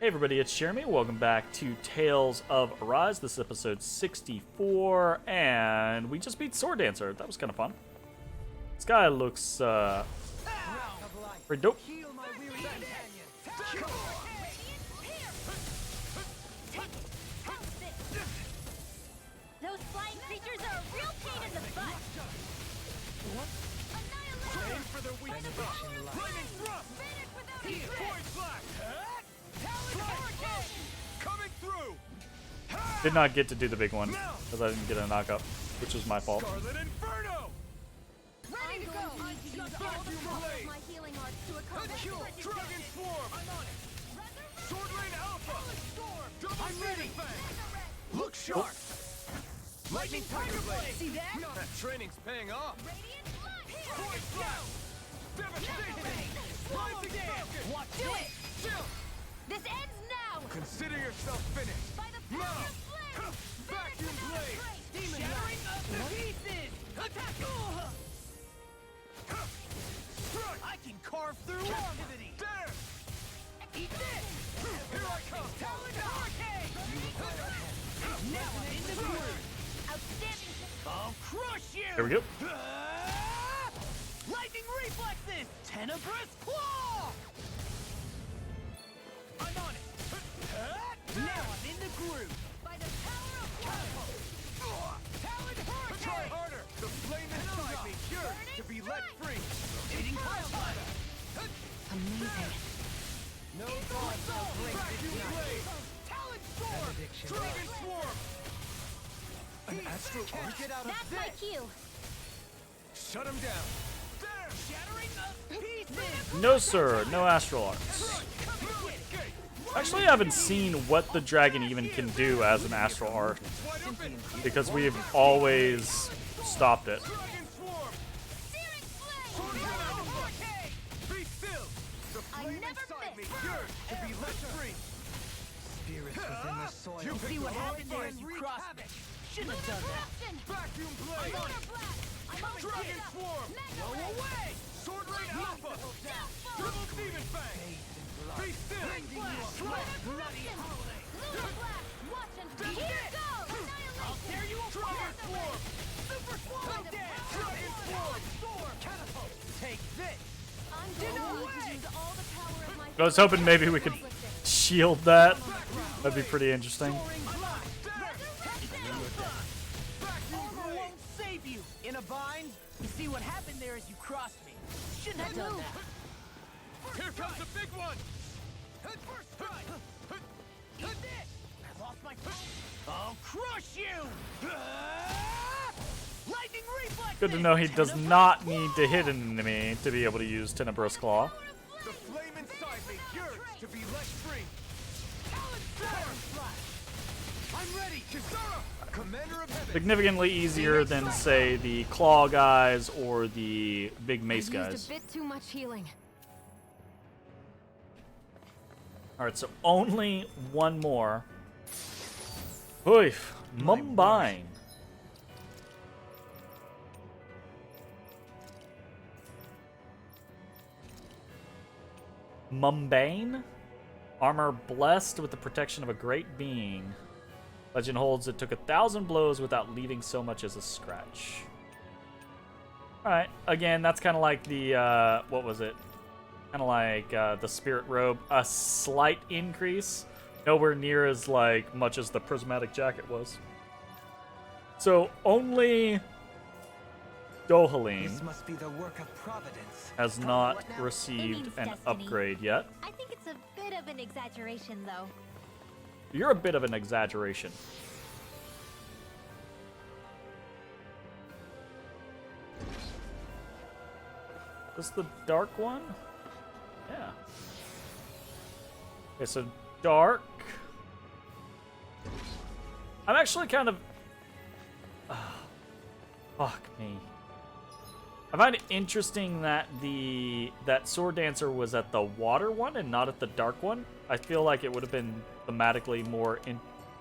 Everybody, it's Jeremy. Welcome back to Tales of Arise. This is episode 64, and we just beat Sword Dancer. That was kind of fun. This guy looks pretty dope. Those flying creatures are a real pain in the butt. Aim for the weak spot. Flaming thrust. Point flash. Coming through. Did not get to do the big one because I didn't get a knockup, which was my fault. Scarlet Inferno. Ready to go. I'm going to use all the power of my healing arts to accomplish this. Dragon Swarm. I'm on it. Sword Lane Alpha. Double Seating Fang. Look sharp. Lightning Tiger Blade. See that? That training's paying off. Radiant Point flash. Devastation. Rising Falcon. Watch do it. Chill. This ends now. Consider yourself finished. By the power Now. of flame. Vacuum Blade. Demon shattering up to pieces. Attack. Strike. I can carve through activity. There. Eat this. Here I come. Talon Hurricane. Now I'm in the groove. Outstanding. I'll crush you. There we go. Lightning reflexes. Tenebrous claw. I'm on it. Now I'm in the groove. By the power of catapult. Talon Hurricane. Try harder. The flame inside me yearns to be let free. Eating pile. Amazing. No thought shall break this night. Talon sword. Dragon Swarm. An astral arc? Get out of That's my cue. Shut him down. There. Shattering the pieces. No, sir. No Astral Arts. Actually, I haven't seen what the dragon even can do as an Astral Art Wide open. because we've always stopped it. Dragon Swarm. Searing flame. Talon Hurricane. Be still. The I flame never inside me miss. yearns to be let free. Spirits within the soil. You See picked what the wrong happened there as fight. you crossed me. Shouldn't have done that. Vacuum Blade. Lunar blast. I'm on Dragon Swarm. Go away. Sword Rain Alpha. Triple Demon Fang. Be still. Strike. Bloody holiday. Lunar blast. Watch and here goes. I'll tear you apart. Dragon Swarm. Super swarm. Dragon Swarm. Catapult. Take this. I'm gonna use all the power of my I was hoping maybe we could shield that. That'd be pretty interesting. Armor won't save you. In a bind? You see what happened there as you crossed me. Shouldn't have done that. Here comes the big one. First strike. Eat this. I lost my phone. I'll crush you. Lightning reflex. Good to know he does not need to hit an enemy to be able to use Tenebrous Claw. The flame inside me yearns to be let free. Talon flash. I'm ready. Kisara, Commander of Heaven. Significantly easier than, say, the Claw guys or the big Mace guys. Used a bit too much healing. Alright, so only one more. Oof. Mumbai. Mumbane? Armor blessed with the protection of a great being. Legend holds it took 1,000 blows without leaving so much as a scratch. Alright, again, that's kind of like the, what was it? Kind of like the Spirit Robe. A slight increase. Nowhere near as like much as the Prismatic Jacket was. So only Dohalim This must be the work of Providence. has not received means an destiny. upgrade yet. I think it's a bit of an exaggeration, though. You're a bit of an exaggeration. This the dark one? Yeah. Okay, so dark. I'm actually kind of... fuck me. I find it interesting that that Sword Dancer was at the water one and not at the dark one. I feel like it would have been thematically more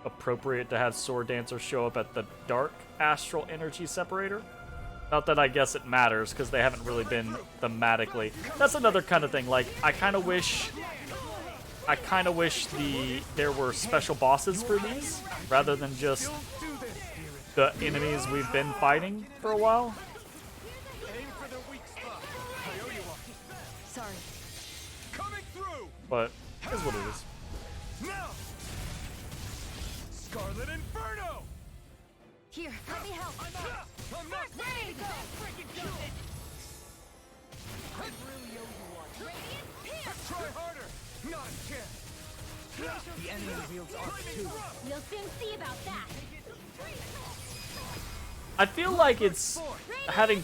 appropriate to have Sword Dancer show up at the dark astral energy separator. Not that I guess it matters, because they haven't really been thematically. That's another kind of thing. Like, I kind of wish I kind of wish there were special bosses for these rather than just the enemies we've been fighting for a while. Aim for the weak spot. I owe you one. Sorry. Coming through. But here's what it is. Now. Scarlet Inferno. Here, let me help. I'm not Ready to go! Freaking do it! I really owe you one. Radiant Pierce! Try harder. Not a chance. The enemy wields arc too. We'll soon see about that. I feel like it's having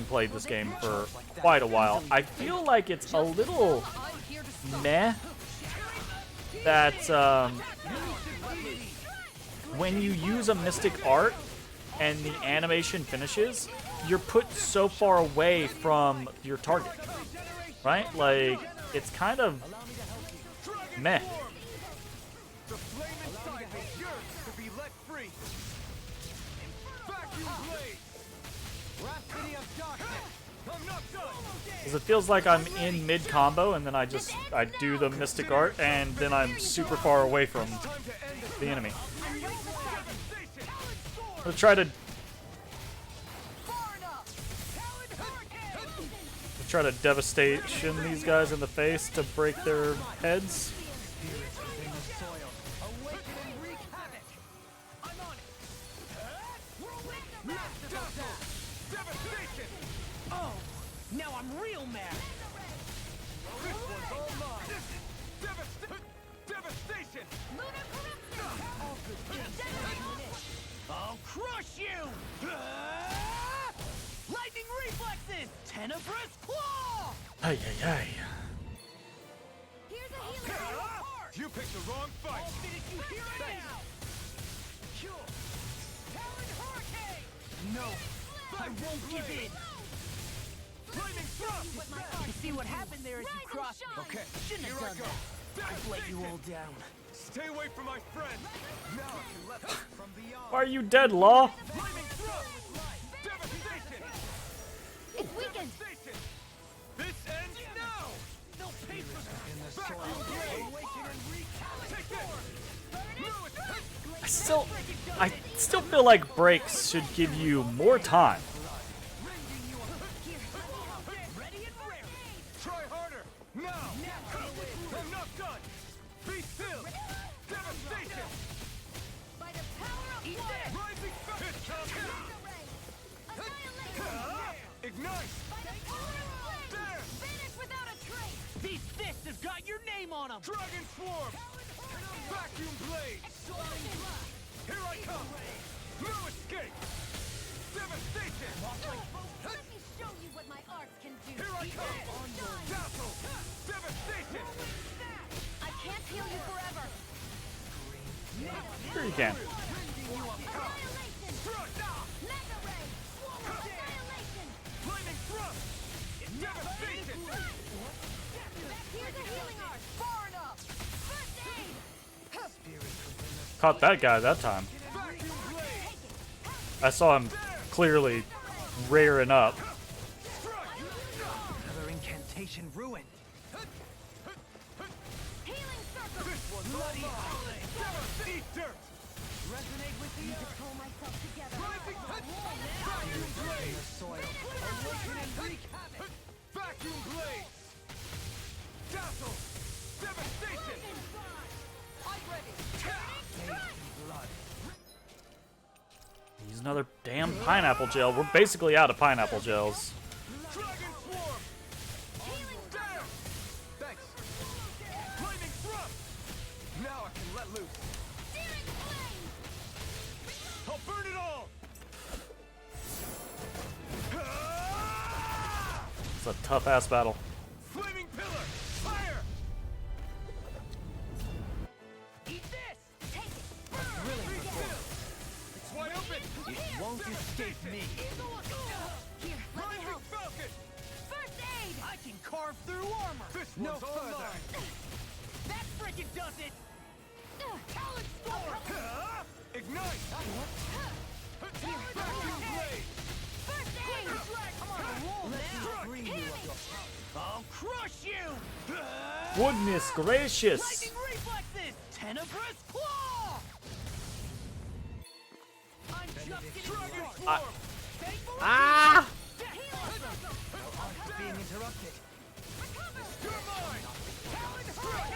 played this game for quite a while. I feel like it's a little meh that when you use a mystic art and the animation finishes, you're put so far away from your target, right? Like, it's kind of meh. The flame inside is yours to be let free. Vacuum blade. Rhapsody of darkness. I'm not done. Because it feels like I'm in mid-combo and then I do the mystic art and then I'm super far away from Time to end it. the enemy. Devastation. I'll try to devastation these guys in the face to break their heads. Spirits within the soil. Awaken and wreak havoc! I'm on it! Devastation. Oh! Now I'm real mad! This one's all mine. Devastation. I'll crush you! Lightning reflexes! Tenebrous claw! Ay, ay, ay. Here's a healer! You picked the wrong fight. Oh, did you hear it now? Cure! Talon hurricane! No! I won't give in! Flaming thrust. You see what happened there as you Rise and crossed me? shine. Okay, Shouldn't here have I done go. that. I've let you all down. Stay away from my friend. Now I can let them from beyond. Why are you dead, Law? Flaming thrust. Devastation. It's weakened! Devastation. This ends now. No paper! In the Vacuum soil. blade. Awaken and wreak havoc. Take this. Lewis. I still feel like breaks should give you more time. Ready and rare! Try harder. Now. I'm not done. Be still. Devastation. By the power of Eat water! this! Rising fist. Annihilation! Ignite. By the power of flame! There. Finish without a trace! These fists have got your name on them! Dragon swarm. Vacuum blade. Here I come. No escape. Devastation. Let me show you what my arts can do! Here I come. Dazzle. Devastation. I can't heal you forever! Sure you can. Annihilation! Mega ray! Annihilation! Flaming thrust. Devastation. Here's a healing art! Far enough! First aid! Caught that guy that time. Vacuum blade. I saw him clearly rearing up. Another incantation ruined. Healing circle! This one's all mine. Eat dirt. Resonate with the earth! Pull myself together! Vacuum In blade. the soil. Awaken and wreak havoc. Vacuum blade. Dazzle. Devastation. I'm ready! Bathed in blood. Use another damn pineapple gel. We're basically out of pineapple gels. Dragon swarm. There. Thanks. Flaming thrust. Now I can let loose. Searing flame! I'll burn it all. It's a tough ass battle. Flaming pillar. Fire. Eat this! Take it! Be still. It's wide open. It won't escape me. Here, let me Rising help! falcon. First aid! I can carve through armor! This No one's all further. mine. That frickin' does it! Talon storm! Ignite. Vacuum blade. First aid! I'm on a roll now! Free you of your I'll crush you! goodness gracious! Lightning reflexes! Tenebrous claw! I'm just getting started. Thankfully, Ah! Being interrupted.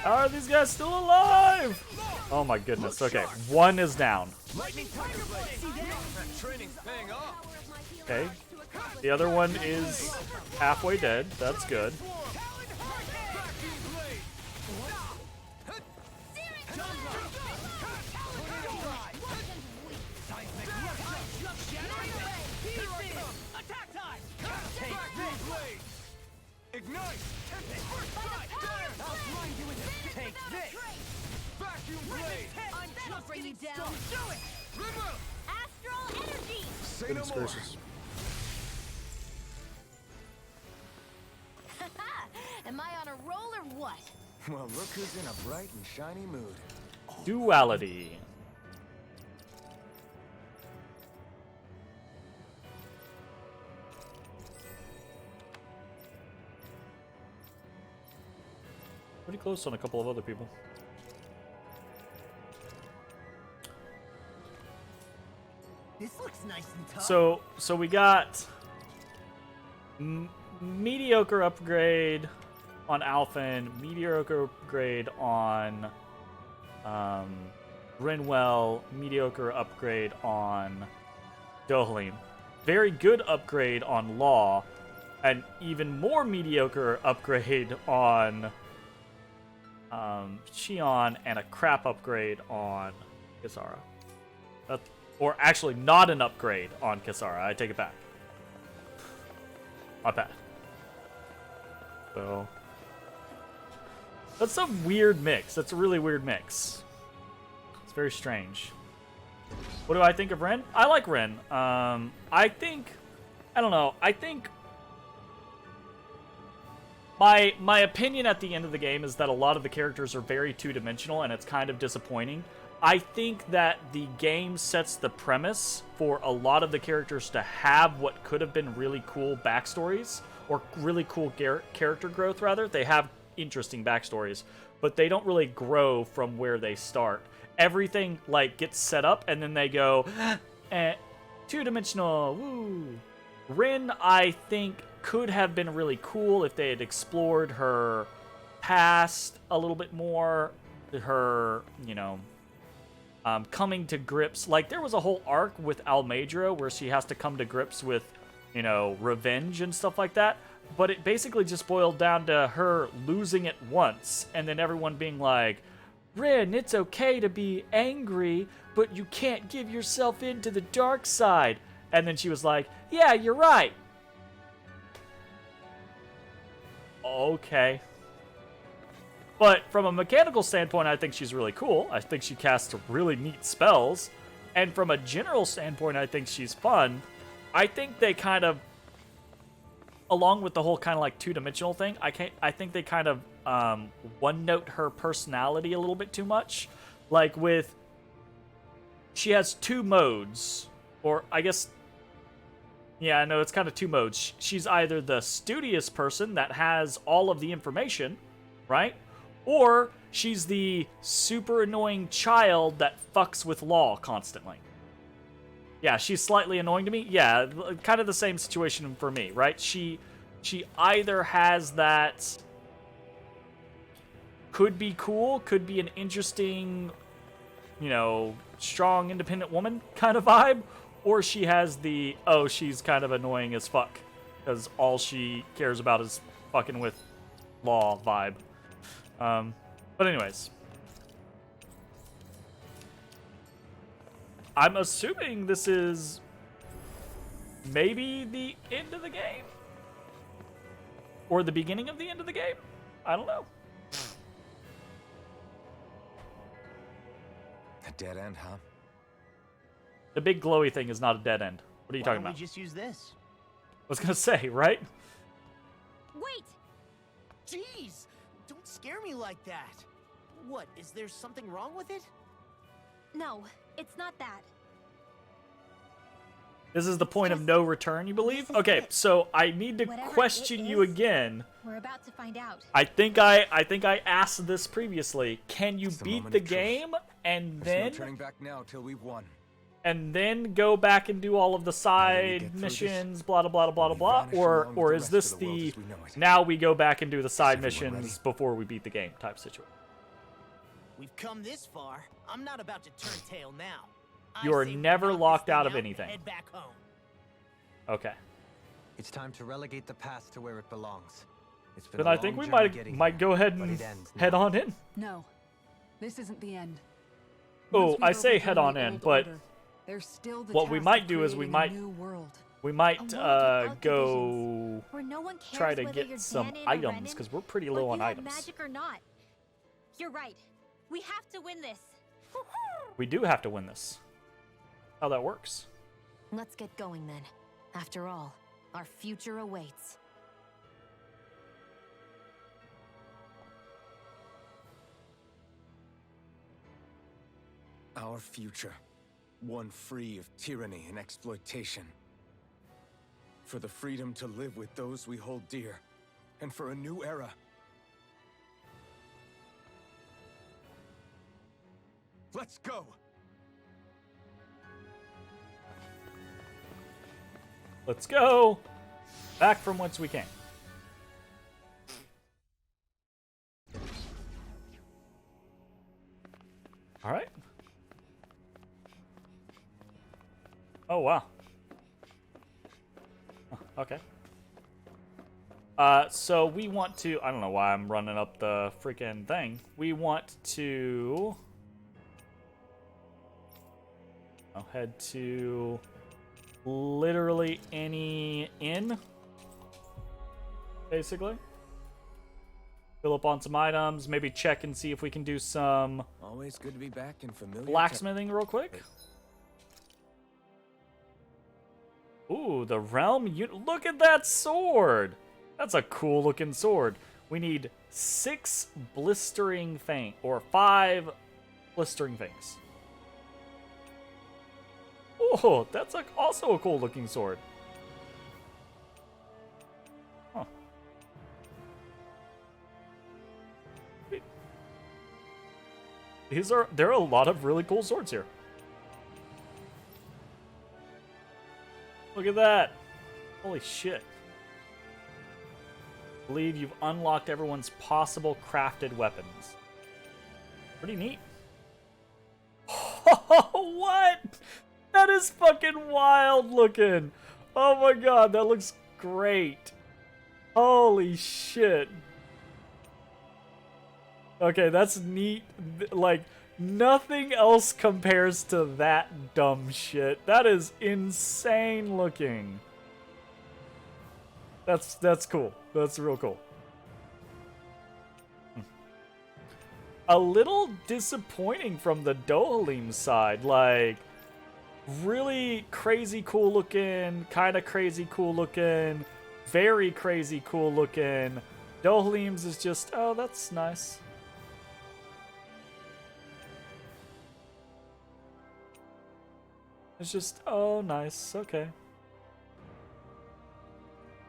How are these guys still alive? Oh my goodness. Okay, one is down. Lightning tiger blade. That training's paying off. Okay. The other one is halfway dead. That's good. Vacuum blade. attack time! Vacuum blade. Ignite. I'll blind you with it. Take this. Vacuum blade. I'm just bring you down. Do it! River. Astral energy. Say Goodness no more. gracious. Am I on a roll or what? Well, look who's in a bright and shiny mood. Duality. Pretty close on a couple of other people. This looks nice and tough. So we got mediocre upgrade on Alphen, mediocre upgrade on Rinwell, mediocre upgrade on Dohalim, very good upgrade on Law, and even more mediocre upgrade on Shion, and a crap upgrade on Kisara. Or actually, not an upgrade on Kisara. I take it back. My bad. So that's a weird mix. That's a really weird mix. It's very strange. What do I think of Ren? I like Ren. I think, I don't know. I think my opinion at the end of the game is that a lot of the characters are very two-dimensional, and it's kind of disappointing. I think that the game sets the premise for a lot of the characters to have what could have been really cool backstories, or really cool character growth, rather. They have interesting backstories, but they don't really grow from where they start. Everything, like, gets set up, and then they go, two-dimensional, woo. Rin, I think, could have been really cool if they had explored her past a little bit more, her, you know, coming to grips. Like, there was a whole arc with Almedra where she has to come to grips with, you know, revenge and stuff like that. But it basically just boiled down to her losing it once, and then everyone being like, Rin, it's okay to be angry, but you can't give yourself into the dark side. And then she was like, yeah, you're right. Okay. But from a mechanical standpoint, I think she's really cool. I think she casts really neat spells. And from a general standpoint, I think she's fun. I think they kind of, along with the whole kind of like two-dimensional thing, I think they kind of one-note her personality a little bit too much. Like with, she has two modes, or I guess, yeah, no, it's kind of two modes. She's either the studious person that has all of the information, right? Or she's the super annoying child that fucks with Law constantly. Yeah, she's slightly annoying to me. Yeah, kind of the same situation for me, right? She either has that could be cool, could be an interesting, you know, strong, independent woman kind of vibe, or she has the, oh, she's kind of annoying as fuck because all she cares about is fucking with Law vibe. But anyways, I'm assuming this is maybe the end of the game, or the beginning of the end of the game. I don't know. A dead end, huh? The big glowy thing is not a dead end. What are you talking about? We just use this. I was gonna say, right? Wait! Jeez! Don't scare me like that. What, is there something wrong with it? No, it's not that. This is the point of no return, you believe? Okay, so I need to Whatever question it you is, again. We're about to find out. I think I asked this previously. Can you It's the beat moment the of truth. game and There's no turning back now till we've won. go back and do all of the get side through missions, blah blah blah blah we blah, vanish or along with or the is rest this of the world the as we know it. now we go back and do the side everyone missions ready? before we beat the game type situation? We've come this far. I'm not about to turn tail now. I You are say we never knock this locked thing out of and anything. Head back home. Okay. It's time to relegate the past to where it belongs. It's been Then a I long think we journey might getting might here, go ahead but and it ends head now. on in. No, this isn't the end. Oh, Once we've I say head overthrown on the in, old but order, there's still the what we task might of do is we creating a might new world. we might A world without go Where no one cares try to whether you're get some Ganon or items Renan, because we're pretty or low if on you have items. magic or not. You're right. We have to win this. We do have to win this. How that works? Let's get going then. After all, our future awaits. Our future, one free of tyranny and exploitation. For the freedom to live with those we hold dear, and for a new era. Let's go! Let's go back from whence we came. All right. Oh wow. Huh, okay. So we want to. I don't know why I'm running up the freaking thing. We want to. I'll head to literally any inn, basically. Fill up on some items, maybe check and see if we can do some Always good to be back in familiar blacksmithing real quick. Ooh, the realm look at that sword. That's a cool looking sword. We need 6 blistering fangs, or 5 blistering fangs. Oh, that's also a cool looking sword. Huh. Wait. There are a lot of really cool swords here. Look at that. Holy shit. Believe you've unlocked everyone's possible crafted weapons. Pretty neat. What? That is fucking wild looking. Oh my god, that looks great. Holy shit. Okay, that's neat. Like, nothing else compares to that dumb shit. That is insane looking. That's cool. That's real cool. A little disappointing from the Dohalim side. Like, really crazy cool looking, kind of crazy cool looking, very crazy cool looking. Dohalim's is just, oh, that's nice. It's just, oh, nice. Okay.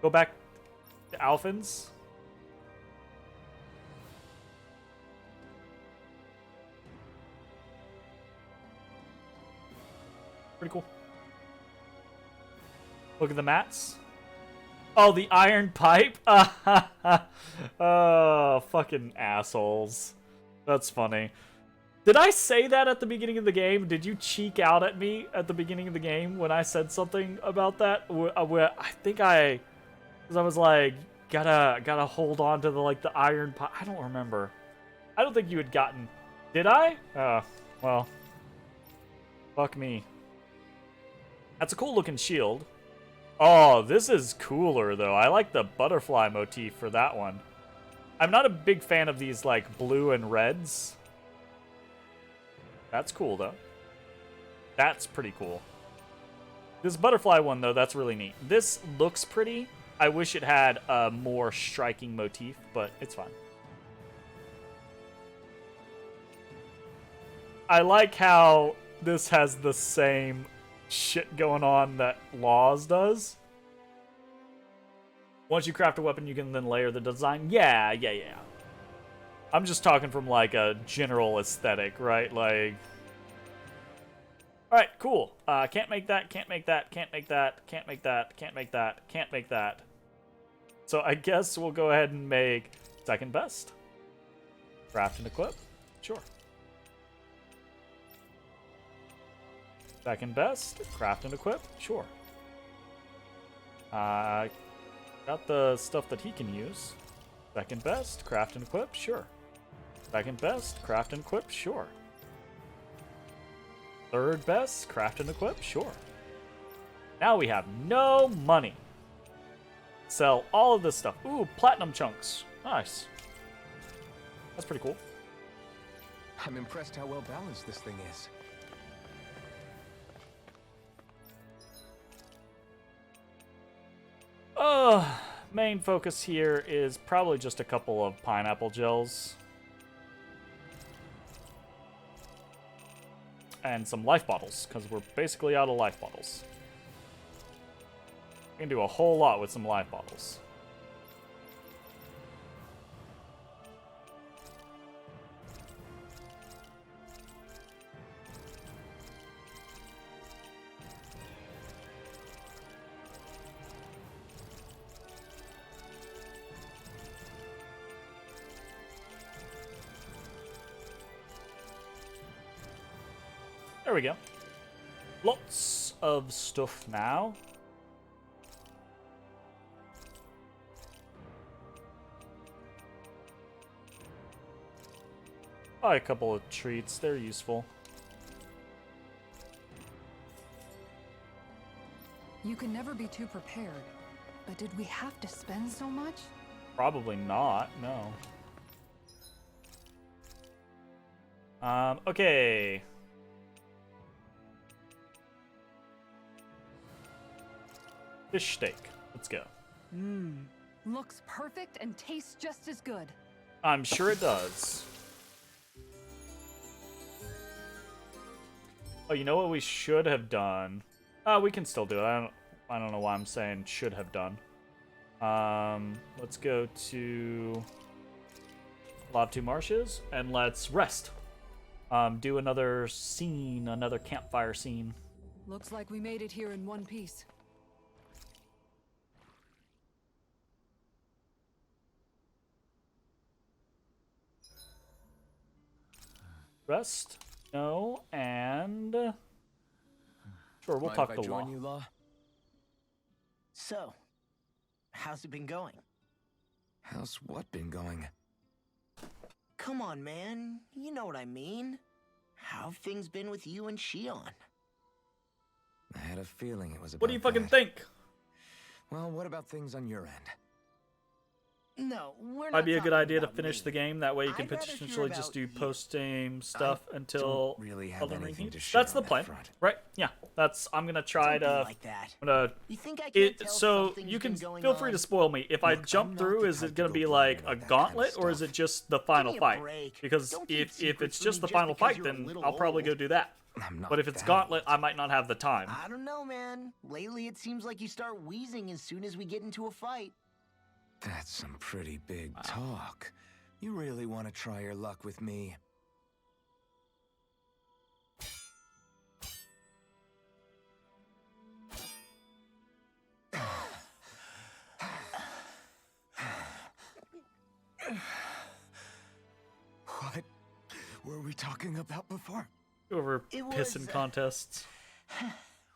Go back to Alphen's. Pretty cool. Look at the mats. Oh, the iron pipe? Oh, fucking assholes. That's funny. Did I say that at the beginning of the game? Did you cheek out at me at the beginning of the game when I said something about that? I think because I was like, gotta hold on to the iron pipe. I don't remember. I don't think you had gotten. Did I? Well, fuck me. That's a cool looking shield. Oh, this is cooler though. I like the butterfly motif for that one. I'm not a big fan of these like blue and reds. That's cool though. That's pretty cool. This butterfly one though, that's really neat. This looks pretty. I wish it had a more striking motif, but it's fine. I like how this has the same shit going on that Laws does. Once you craft a weapon, you can then layer the design. Yeah. I'm just talking from like a general aesthetic, right? Like, all right, cool. Can't make that. Can't make that. Can't make that. Can't make that. Can't make that. Can't make that. So I guess we'll go ahead and make second best. Craft and equip. Sure. Second best. Craft and equip. Sure. Got the stuff that he can use. Second best. Craft and equip. Sure. Second best. Craft and equip. Sure. Third best. Craft and equip. Sure. Now we have no money. Sell all of this stuff. Ooh, platinum chunks. Nice. That's pretty cool. I'm impressed how well balanced this thing is. Main focus here is probably just a couple of pineapple gels. And some life bottles, because we're basically out of life bottles. We can do a whole lot with some life bottles. There we go. Lots of stuff now. Buy a couple of treats, they're useful. You can never be too prepared. But did we have to spend so much? Probably not, no. Okay. Fish steak. Let's go. Looks perfect and tastes just as good. I'm sure it does. Oh, you know what we should have done? We can still do it. I don't know why I'm saying should have done. Let's go to Lava 2 Marshes and let's rest. Do another scene, another campfire scene. Looks like we made it here in one piece. Rest. No, and sure, we'll Mind talk if to I join Law. you, Law? So, how's it been going? How's what been going? Come on, man. You know what I mean. How have things been with you and Shion? I had a feeling it was about What do you fucking that. think? Well, what about things on your end? No, we're not Might be a good talking idea to about finish me. the game. That way you can I'd rather hear potentially just about do you. post-game stuff until don't really have Elden Ring anything to hits. share That's the on that plan, front. right? Yeah, that's. I'm gonna try Don't be to. like that. I'm gonna. You think I can't tell So something's you can been going feel free to on? spoil me. If I Look, jump I'm not through, the is type it to gonna go be blind like about a that kind of gauntlet, or is stuff. it just the final me a fight? break. Because Don't keep if secrets it's from just me the just final because fight, you're a then little I'll probably go old. do that. I'm not But if it's that gauntlet, old. I might not have the time. I don't know, man. Lately, it seems like you start wheezing as soon as we get into a fight. That's some pretty big talk. You really want to try your luck with me? What were we talking about before? Over It pissing was, contests.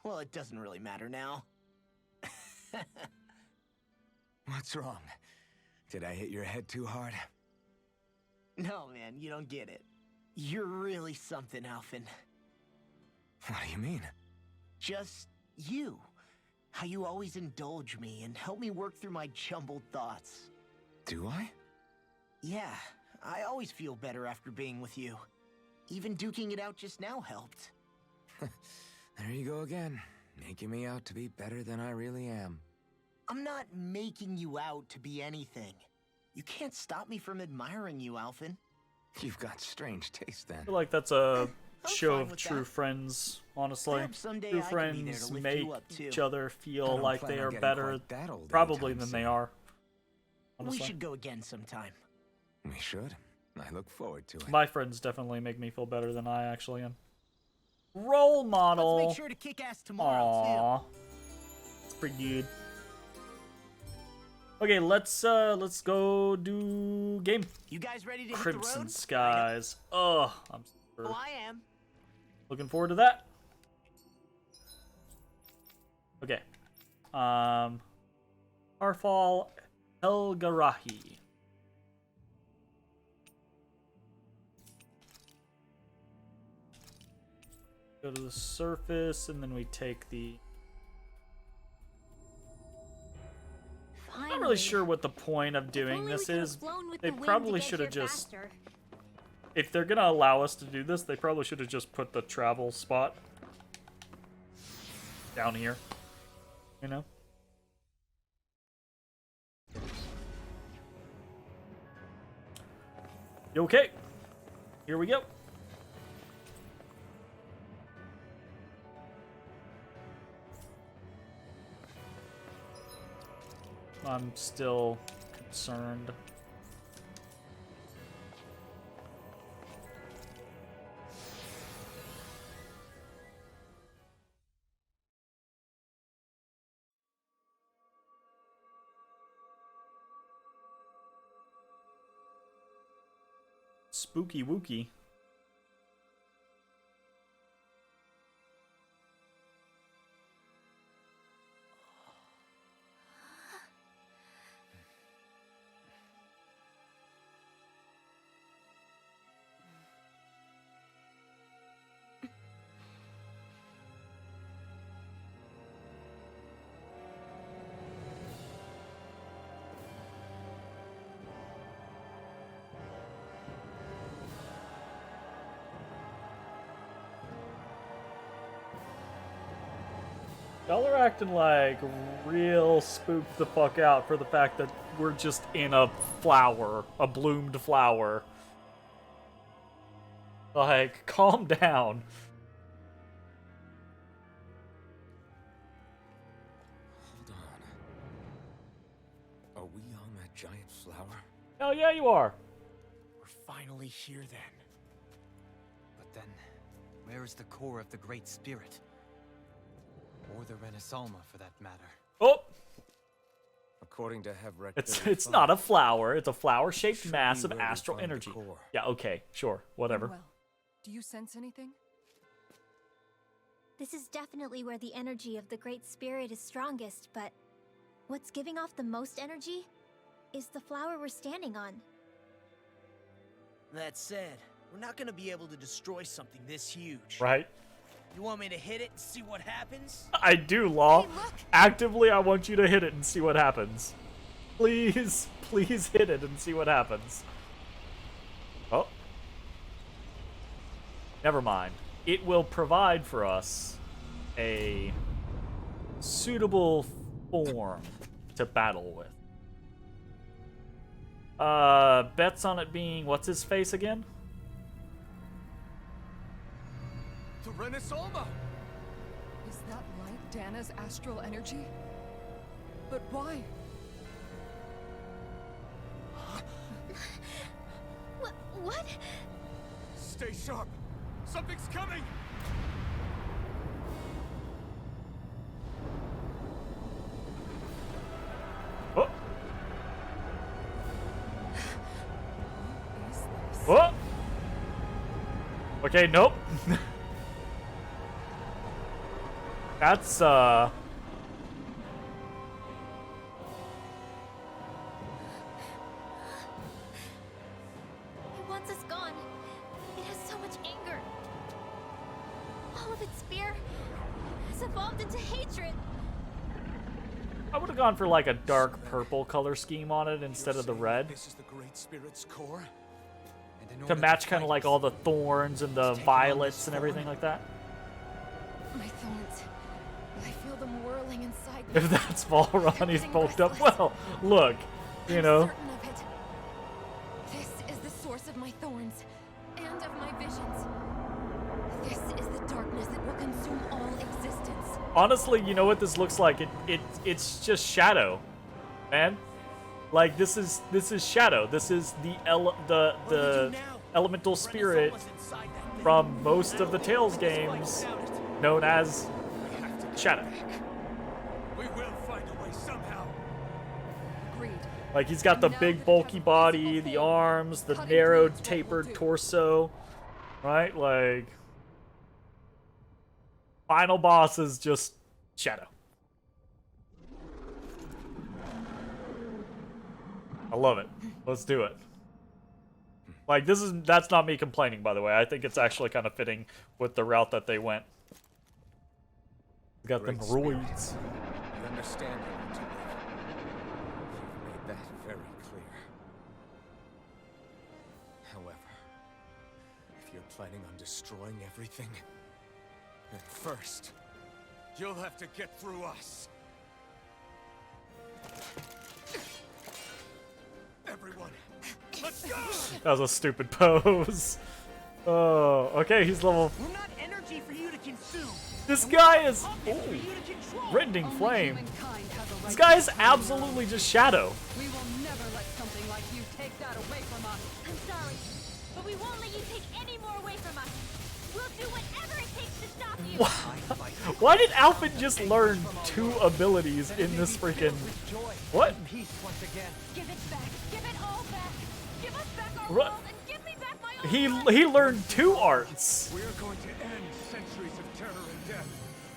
Well, it doesn't really matter now. What's wrong? Did I hit your head too hard? No, man, you don't get it. You're really something, Alphen. What do you mean? Just you. How you always indulge me and help me work through my jumbled thoughts. Do I? Yeah, I always feel better after being with you. Even duking it out just now helped. There you go again, making me out to be better than I really am. I'm not making you out to be anything. You can't stop me from admiring you, Alphen. You've got strange taste then. I feel like that's a show fine of with true that. friends, honestly. Perhaps someday True I can be there friends to lift make you up, too. each other I feel don't like plan they on are getting better, quite that old probably, anytime than they soon. are. We Honestly. should go again sometime. We should. I look forward to it. My friends definitely make me feel better than I actually am. Role model. Let's make sure to kick ass tomorrow, Aww. It's pretty good. Okay, let's go do game. too. You guys ready to hit the Crimson road? Skies. Ugh, I'm super Oh, I am. looking forward to that. Okay. Harfall Helgarahi. Go to the surface, and then we take the... I'm not really sure what the point of doing this is. They probably should have just... If they're gonna allow us to do this, they probably should have just put the travel spot down here. You know? Okay. Here we go. I'm still concerned. Spooky wookie. Y'all are acting like real spooked the fuck out for the fact that we're just in a flower, a bloomed flower. Like, calm down. Hold on. Are we on that giant flower? Hell yeah, you are. We're finally here then. But then, where is the core of the Great Spirit? Or the Renaissance, for that matter. Oh, According to Hevrek, it's not a flower. It's a flower-shaped Show mass me of where we astral find the energy. core. Yeah, okay, sure, whatever. Well, do you sense anything? This is definitely where the energy of the Great Spirit is strongest, but what's giving off the most energy is the flower we're standing on. That said, we're not gonna be able to destroy something this huge. Right? You want me to hit it and see what happens? I do, Law. Hey, look! Actively, I want you to hit it and see what happens. Please, please hit it and see what happens. Oh. Never mind. It will provide for us a suitable form to battle with. Bets on it being, what's his face again? The Renaissance! Is that like Dana's astral energy? But why? What? Stay sharp! Something's coming! Oh. What is this? Oh. Okay, nope. That's, It wants us gone. It has so much anger. All of its fear has evolved into hatred. I would have gone for like a dark purple color scheme on it instead of the red. This is the Great Spirit's core? And in To order match kind fight of like us, all the thorns and the take on violets this and everything form. like that. My thorns. I feel them whirling inside me. If that's Valron, he's Everything bulked up. restless. Well, look, you I'm know. certain of it. This is the source of my thorns and of my visions. This is the darkness that will consume all existence. Honestly, you know what this looks like? It's just shadow, man. Like this is shadow. This is the elemental spirit from most of the Tales games, known as Shadow. We will find a way somehow. Agreed. Like he's got the big bulky body, the arms, the narrow tapered torso, right? Like final boss is just Shadow. I love it. Let's do it. Like that's not me complaining, by the way. I think it's actually kind of fitting with the route that they went. Got them Great Spirit, roids. You understand how to live. You've made that very clear. However, if you're planning on destroying everything, then first, you'll have to get through us. Everyone, let's go! That was a stupid pose. Oh, okay, he's level. We're not energy for you to consume. This guy is. For Ooh, you to control. rending Only flame. humankind has a right This to guy is control. absolutely just Shadow. We will never let something like you take that away from us. I'm sorry, but we won't let you take any more away from us. We'll do whatever it takes to stop you. Why did Alpha just learn 2 abilities in this freaking? What? Peace once again. Give it back. Give it all back. Give us back our Ru- world and give me back my own He learned 2 arts. We're going to end centuries of terror and death.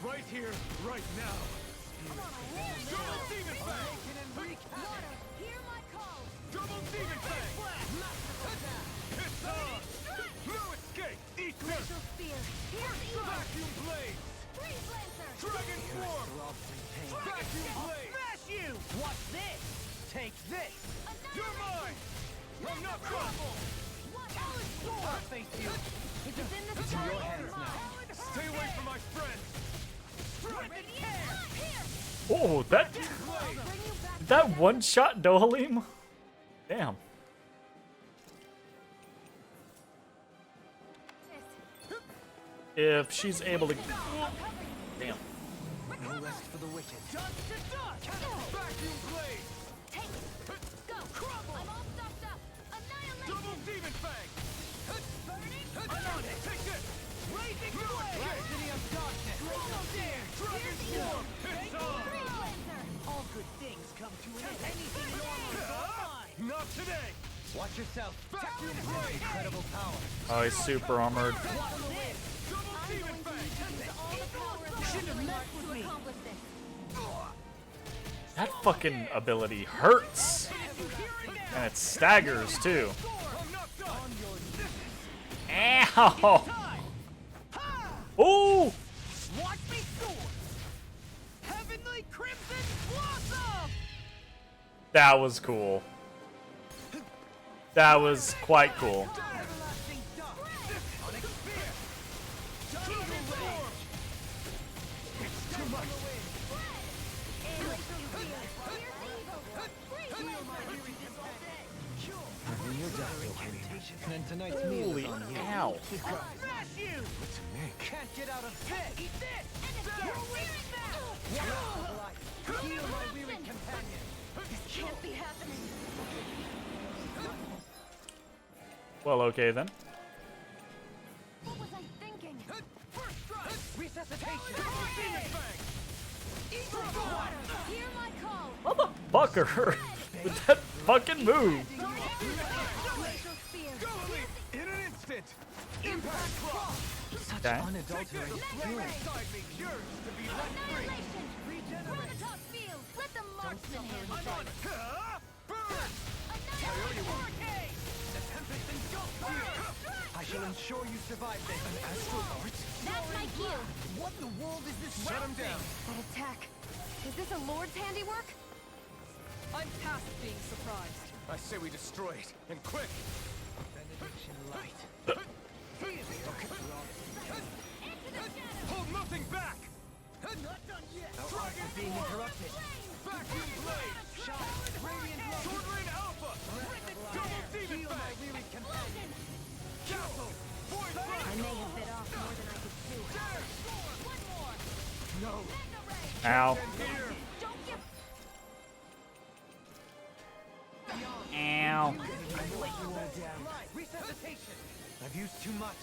Right here, right now. Double Demon Fang! Hear my call. Double Demon Fang! It's on! No escape! Eat this! Glacial spear. Here's evil. Vacuum Blade! Freeze Lancer. Dragon Form! Vacuum Blade! Smash you! Watch this. Take this. You're mine! I'm not trouble! I'll face you. If it's in this It's in time, your hands now. Stay away from my friends! Oh, that Blade! that one shot Dohalim. Damn. If she's able to. Damn. No rest for the wicked. Vacuum Blade! Go. I'm all stocked up. Double Annihilation. Demon Fang! Burning. I'm on it! Take this! Blazing No Blade. escape! City of Darkness. Dragon Form! It's on! Freeze Lancer. All good things come to an end. Anything normal is all fine. Not today! Watch yourself. Vacuum Blade! Incredible power. Oh, he's super armored. Double Demon Fang! All the power of Shouldn't have messed with to me. accomplish this. That fucking ability hurts. And it staggers too. I'm not done! Ow! Oh! Watch me soar. Heavenly Crimson Blossom. That was cool. That was quite cool. Everlasting dust. Onyx Spear. Eagle Rage. It's too much. When you're done, and then tonight's meal Holy is on you. ow. Smash you. What to make? Can't get out of this. Eat this. You're wearing back. Heal my weary companion. This can't be happening. Well, okay then. What was I thinking? First strike. Resuscitation. Demon Fang! Hear my call. Motherfucker! With that fucking move. Glacial spear. Go, Elite! In an instant! Impact Drop! Such Okay. unadulterated fury. Inside me yearns to be let free! Annihilation. Regenerate. Field. Let the marksman handle I'm on it! Huh? Burn! Annihilation. Hurricane. The Tempest engulfs you. I shall ensure you survive this. An astral art? That's my cue. What in the world is this Shut him round down! That attack. Is this a Lord's handiwork? I'm past being surprised. I say we destroy it, and quick! Benediction light. Hold nothing back! Not done yet. Dragon Being Form! interrupted. Vacuum Blade! Shot. Radiant blow. Sword Rain Alpha! Double Demon Heal my Fang! weary companion. Castle! Void I Blade! may have bit off more than I could Ow. Ow. I've used too much.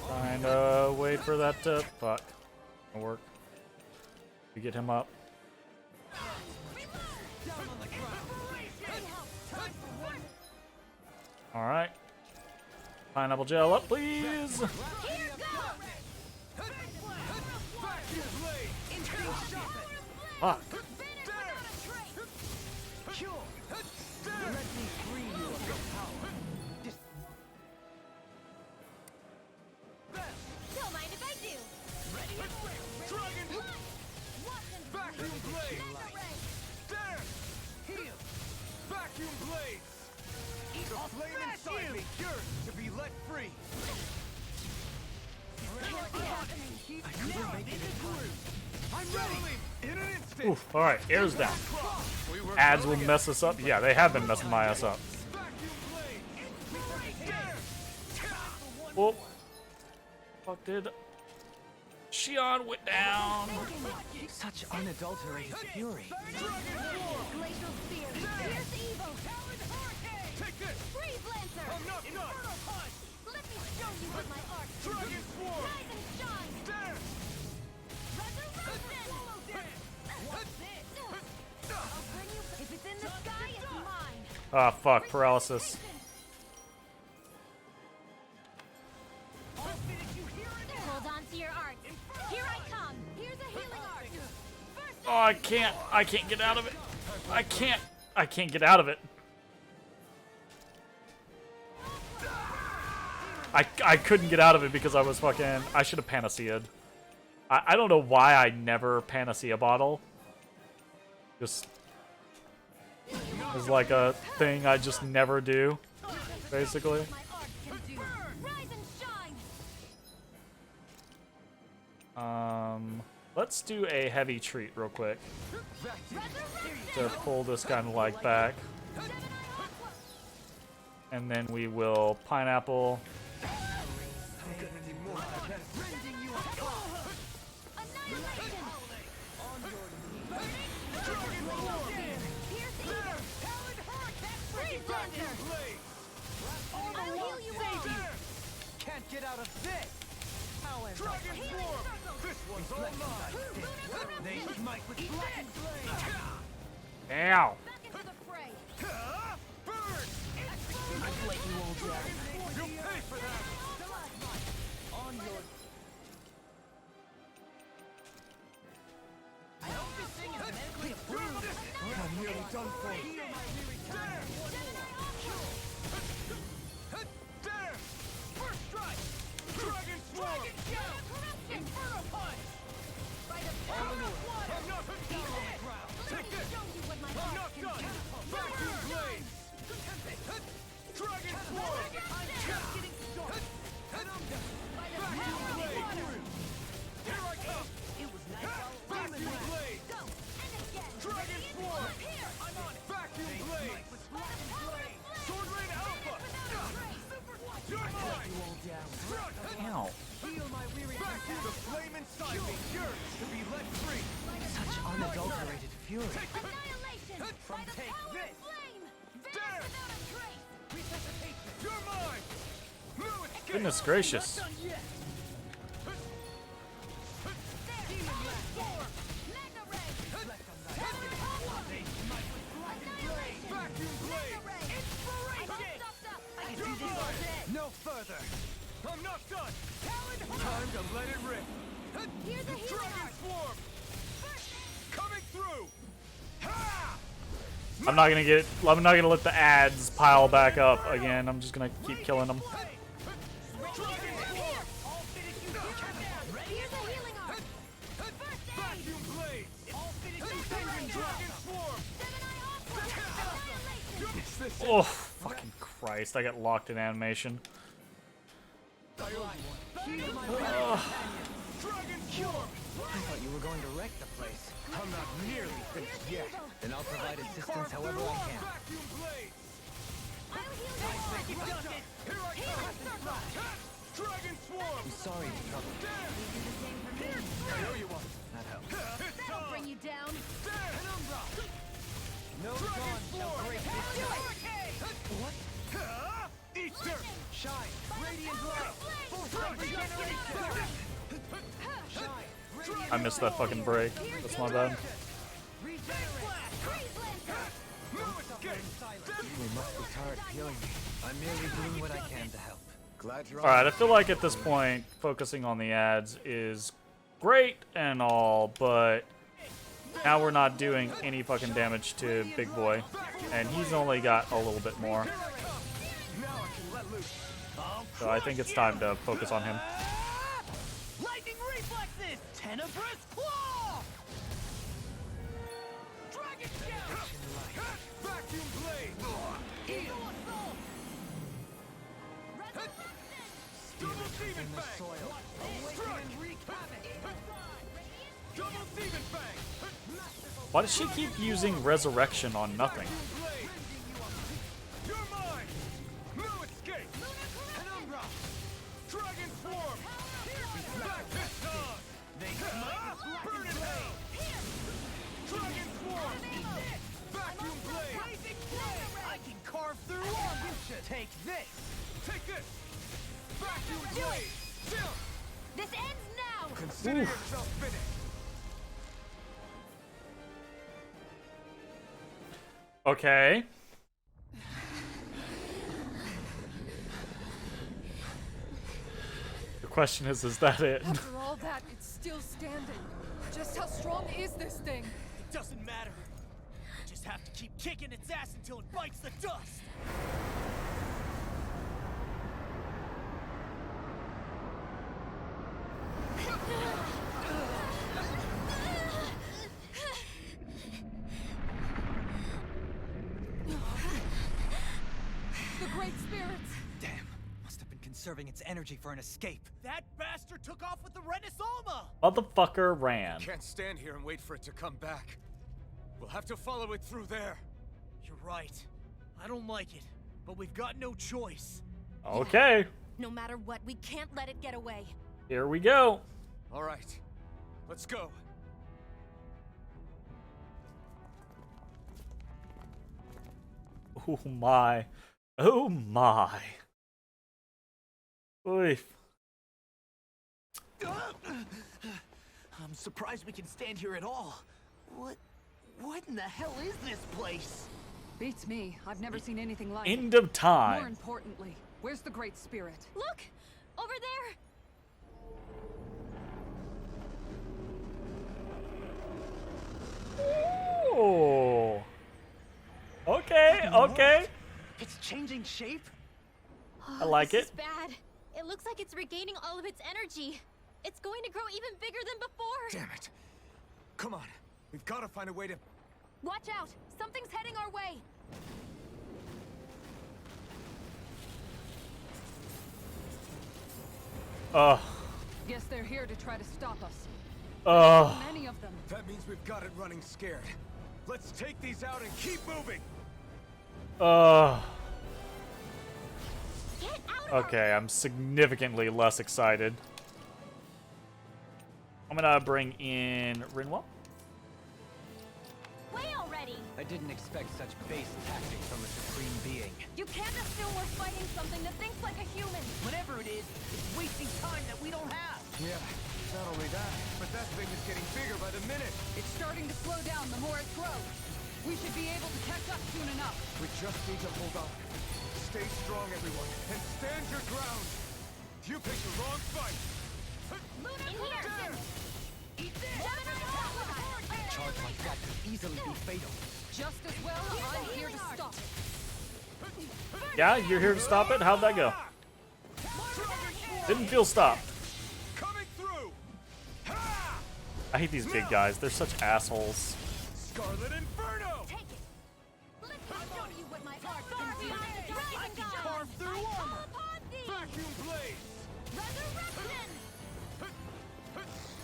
Trying to wait for that to fuck. It'll work. We get him up. Alright. Pineapple gel up, please. Fuck. Don't mind if I do. Vacuum blade! There! Heal! Vacuum blades! The flame inside me yearns to be let free! I'm ready! In an instant! Oof. Alright, air's down. Ads will mess us up. Yeah, they have been messing my ass up. Oh. Fuck did. Shion went down. Such unadulterated fury. Glacial spear. Here's evil. Take this! Freeze lancer. I'm not done! Let me show you what my art can do. Dragon swarm! Rise and shine. There! Resurrection. What's this? I'll bring you. If it's in the sky, it's mine. Ah, fuck. Paralysis. Hold on to your art. Here I come. Here's a healing art. First Oh, I can't get out of it. I can't get out of it. I couldn't get out of it because I was fucking... I should have panacea'd. I don't know why I never panacea bottle. Just... is like a thing I just never do, basically. my art can do. Rise and shine. Let's do a heavy treat real quick to pull this kind of like back. And then we will pineapple. Can't get out of this! Dragon swarm! This one's all mine! They smite with blackened blade! Ow! Back into the fray. Burn! You'll pay for that! On your... I hope this thing is medically approved! I'm nearly done for. There! First strike! Dragon swarm! Inferno punch. By the power of water. I'm not down on the ground! Take this! Show you what my I'm art not can done! do. Vacuum blades! Dragon swarm! I'm just getting started. By the Vacuum power of blades! water. Here I come! It was nice while it Vacuum lasted. blades! Go and again. Dragon swarm! Here. I'm on it. Vacuum blades! By the power of flame. Sword Rain Alpha! You're mine! Struck! Ow. Heal my weary Vacuum! The flame inside me yearns to be let free! Such unadulterated fury. Annihilation. By the take power this. of flame. There. Vanish without a trace. Resuscitation. You're mine! No escape! Goodness gracious. There. Mega ray. Annihilation. Vacuum blade! Inspiration. I can do this all day. No further. I'm not done! Time to let it rip! Here's a healing Dragon art. swarm! Coming through! Ha! I'm not gonna let the ads pile back up again. I'm just gonna keep killing them. Dragon swarm! Here's a healing art. Vacuum blades! Dragon swarm! Annihilation. Oh, fucking Christ. I got locked in animation. Dragon swarm! I thought you were going to wreck the place. I'm not nearly finished yet. Then I'll provide assistance however I can. Vacuum blades! I'll heal you all. Here I come! Dragon Swarm! I'm sorry to trouble you. I know you are. That helps. That'll bring you down. No dawn shall break this night. What? Eat dirt! Shine! Radiant light! Full front regeneration! Shine! I missed that fucking break. That's my bad. We must be tired of healing me. I'm merely doing what I can to help. Glad you're Alright, I feel like at this point, focusing on the ads is great and all, but now we're not doing any fucking damage to Big Boy. And he's only got a little bit more. So I think it's time to focus on him. Lightning reflexes! Tenebrous claw! Dragon shout! Vacuum blade! Heal! Double demon In the fang! soil. Awaken and wreak havoc! Double demon fang! Why does she keep using resurrection on nothing? Blade! You're mine! No escape! Penumbra! Dragon Swarm! Back this on! Burn in hell! Dragon Swarm! Vacuum blade! Blazing flame! I can carve through armor! Take this! Take this! Vacuum blade! Chill! This ends now! Consider yourself finished! Okay. The question is that it? After all that, it's still standing. Just how strong is this thing? It doesn't matter. You just have to keep kicking its ass until it bites the dust! The Great Spirits! Damn. Must have been conserving its energy for an escape. That bastard took off with the Renaissance! Motherfucker ran. Can't stand here and wait for it to come back. We'll have to follow it through there. You're right. I don't like it, but we've got no choice. Okay. No matter what, we can't let it get away. Here we go. All right, let's go. Oh my. Oh my. Oy. I'm surprised we can stand here at all. What in the hell is this place? Beats me. I've never seen anything like it. End of More time. importantly, where's the Great Spirit? Look! Over there! Oh. Okay, okay. It's changing shape? I like This it. is bad. It looks like it's regaining all of its energy. It's going to grow even bigger than before. Damn it. Come on, we've got to find a way to... Watch out! Something's heading our way! Ugh. Guess they're here to try to stop us. Ugh. Many of them. That means we've got it running scared. Let's take these out and keep moving. Ugh. Get out of Okay, I'm significantly less excited. I'm gonna bring in Rinwa. way already! I didn't expect such base tactics from a supreme being. You can't assume we're fighting something that thinks like a human! Whatever it is, it's wasting time that we don't have. Yeah, not only that, but that thing is getting bigger by the minute. It's starting to slow down the more it grows. We should be able to catch up soon enough. We just need to hold on. Stay strong, everyone, and stand your ground. You picked the wrong fight. In here! Eat this! Charge like that could easily be fatal. Just as well, I'm here to stop it. Yeah, you're here to stop it? How'd that go? Didn't feel stopped. Coming through. Ha! I hate these big guys. They're such assholes. Scarlet Inferno. Take it! Let me show you what my heart can do! I can carve through I call armor. upon thee! Vacuum Blaze. Resurrection!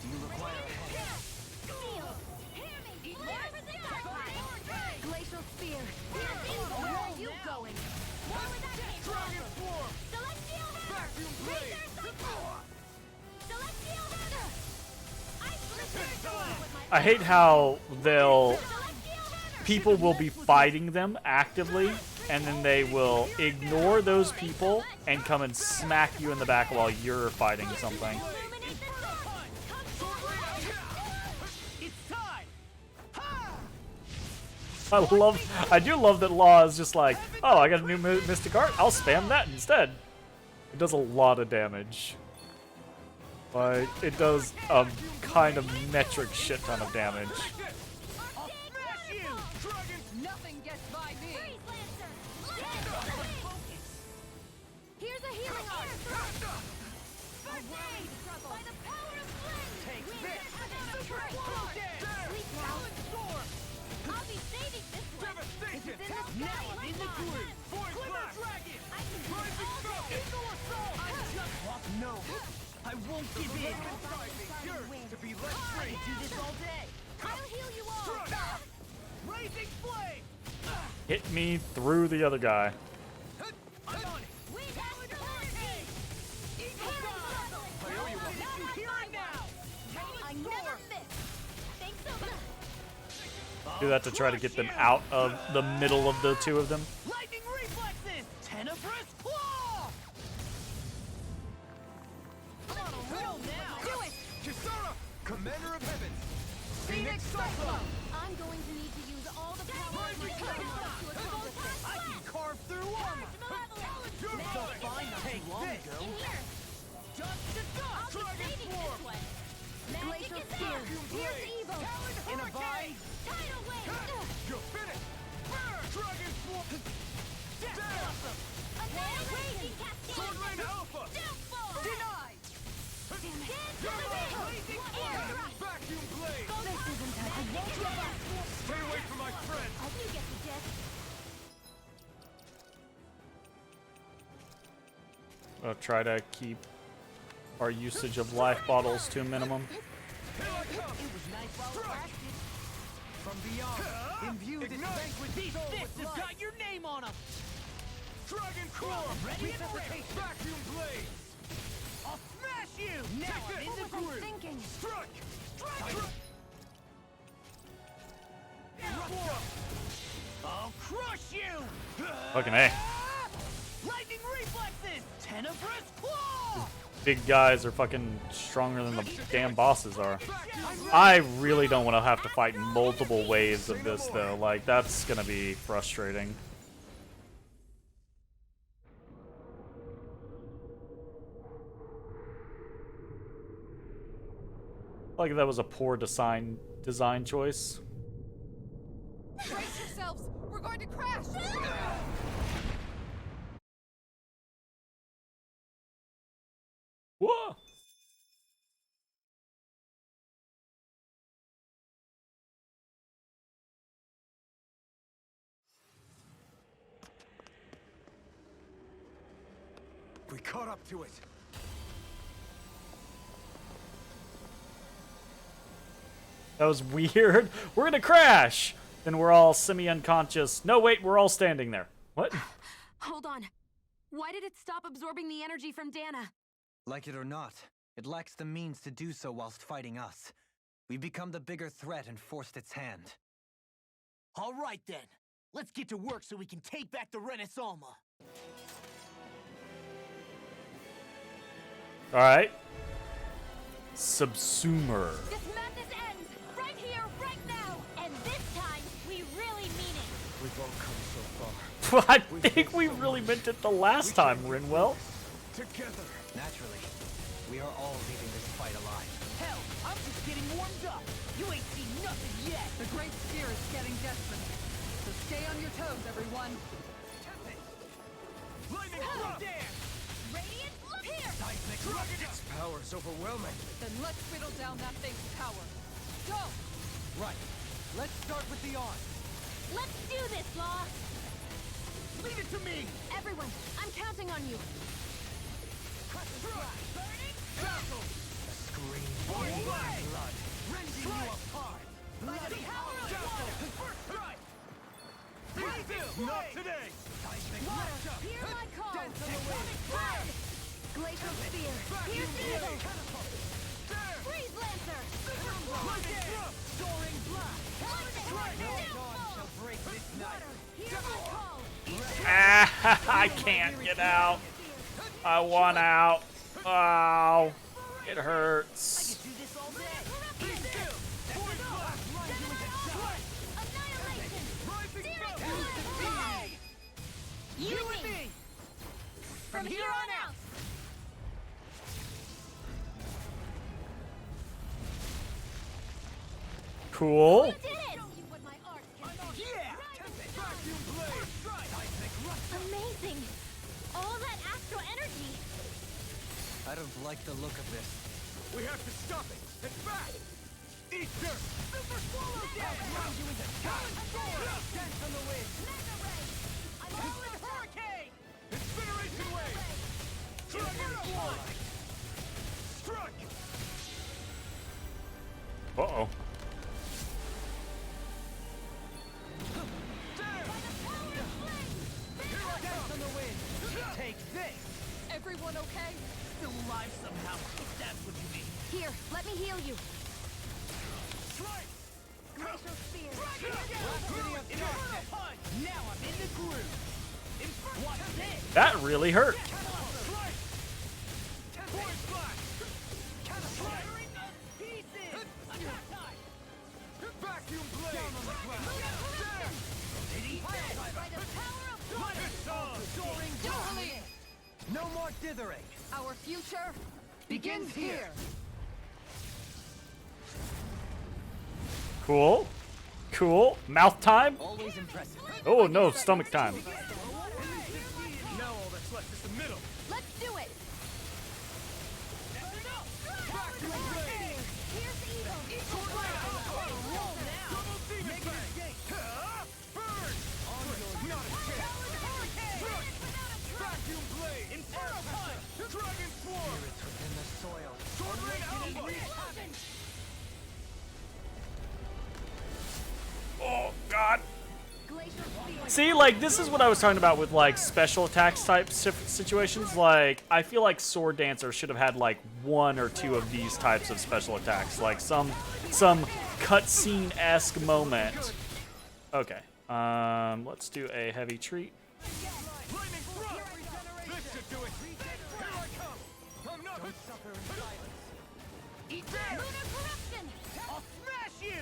Do you require a hand? Steel! Hear me! Flare for the dark! Glacial Spear! Where are you going? More where that came from! Dragon Swarm. Celestial Hammer! Vacuum Blade. Razor I hate how people will be fighting them actively, and then they will ignore those people and come and smack you in the back while you're fighting something. I do love that Law is just like, oh, I got a new Mystic Art, I'll spam that instead. It does a lot of damage. Like, it does a kind of metric shit ton of damage. Nothing gets by me. Here's a healing art. By the power of flame. Sleep now. I'll be saving this one. This is in the sky. Now I'm in the groove. Glimmer Dragon! I can do it all day. Eagle Assault! I just walk. No, I won't give in. To be left free. Do this all day. I'll heal you all. Raising flame! Hit me through the other guy. I'm on it. We have the hurricane. Eagle Assault! I owe you one. Here and now! I never miss. Thanks so much. Do that to try to get them out of the middle of the two of them. Lightning reflexes! Tenebrous claw! I'm on a roll now! Do it! Kisara, Commander of Heavens. Phoenix Cyclone! I'm going to need to use all the power of my Rising power Cyclone! to accomplish this. I can carve through armor! You're So fine not too long ago. In here. Dust to dust! I'll be saving this one. Magic Glacial is Spear. out. Here's evil. In a vine! Tidal wave. You're finished. Burn! Dragon Swarm! Death Blossom! Annihilation cascade. Sword Rain Alpha. Downfall. Denied! Damn it. Blazing Flame! Vacuum Blade. This isn't how I won't give up. Stay away from my friends. You get the gist. I'll try to keep our usage of life bottles to a minimum. It was nice while it lasted. From beyond, imbue this bank with these fists have got your name on them. Dragon Core. Ready and ready. Vacuum Blade. I'll smash you. Now I'm in the groove. Thinking. Strike. I'll crush you. Fucking A. Lightning reflexes. Tenebrous claw. Big guys are fucking stronger than the damn bosses are. I really don't want to have to fight multiple waves of this though. Like, that's gonna be frustrating. Like that was a poor design choice. Brace yourselves. We're going to crash. Whoa! We caught up to it. That was weird. We're gonna crash! Then we're all semi-unconscious. No, wait, we're all standing there. What? Hold on. Why did it stop absorbing the energy from Dana? Like it or not, it lacks the means to do so whilst fighting us. We've become the bigger threat and forced its hand. All right then. Let's get to work so we can take back the Renaissance. Alright. Subsumer. This madness ends right here, right now. And this time, we really mean it. We've all come so far. I think we really meant it the last time, Rinwell. Together. Naturally, we are all leaving this fight alive. Hell, I'm just getting warmed up. You ain't seen nothing yet. The Great Spear is getting desperate. So stay on your toes, everyone. Lightning Oh, Thrust. damn! Radiant, look here. Seismic Rupture! Its power's overwhelming. Then let's whittle down that thing's power. Go! Right. Let's start with the arm. Let's do this, Law. Leave it to me! Everyone, I'm counting on you. Burning battle! Scream. Boiling Blood. Rending you apart! Bloody power of battle! First strike! Not today. Seismic Water, Rupture! hear my call. Dance on the Atomic wind. flood. Glacial spear. Here's evil. There. Freeze lancer. Lightning Thrust. I can't get out. I want out. Oh, it hurts. Do this all day. You and me. From here on out. Cool. You did it! Amazing! All that astral energy! I don't like the look of this. We have to stop it. It's back. Eat dirt. Super swallow dead. Round you into talent sword. Dance on the wind. Mega ray. I'm all in hurricane. Incineration wave. Dragon fly. Struck. Uh-oh. Dance on the wind. Take this. Everyone okay? Still alive somehow, if that's what you mean. Here, let me heal you. Strike. Glacial spear. Inferno punch. Now I'm in the groove. Watch this. That really hurt. Strike. Void flash. Shattering to pieces. Attack time. Vacuum blade. Down on the ground. Damn. By the power of soaring dominance. No more dithering. Our future begins here. Cool. Cool. Mouth time. Always impressive. Oh no, stomach time. Now all that's left is the middle. Let's do it. Vacuum blade. Here's evil. Roll now. Double demon fang. Burn. Not a chance. Vacuum blade. Inferno punch. Dragon swarm. It's within the soil. Sword ray alpha. Oh god. Glacial spear. See, like, this is what I was talking about with, like, special attacks type situations. Like, I feel like Sword Dancer should have had, like, one or two of these types of special attacks. Like, some cutscene-esque moment. Okay. Let's do a heavy treat. Lightning thrust. This should do it. Here I come. I'm not. Don't suffer in silence. Eat Lunar this. corruption! I'll smash you.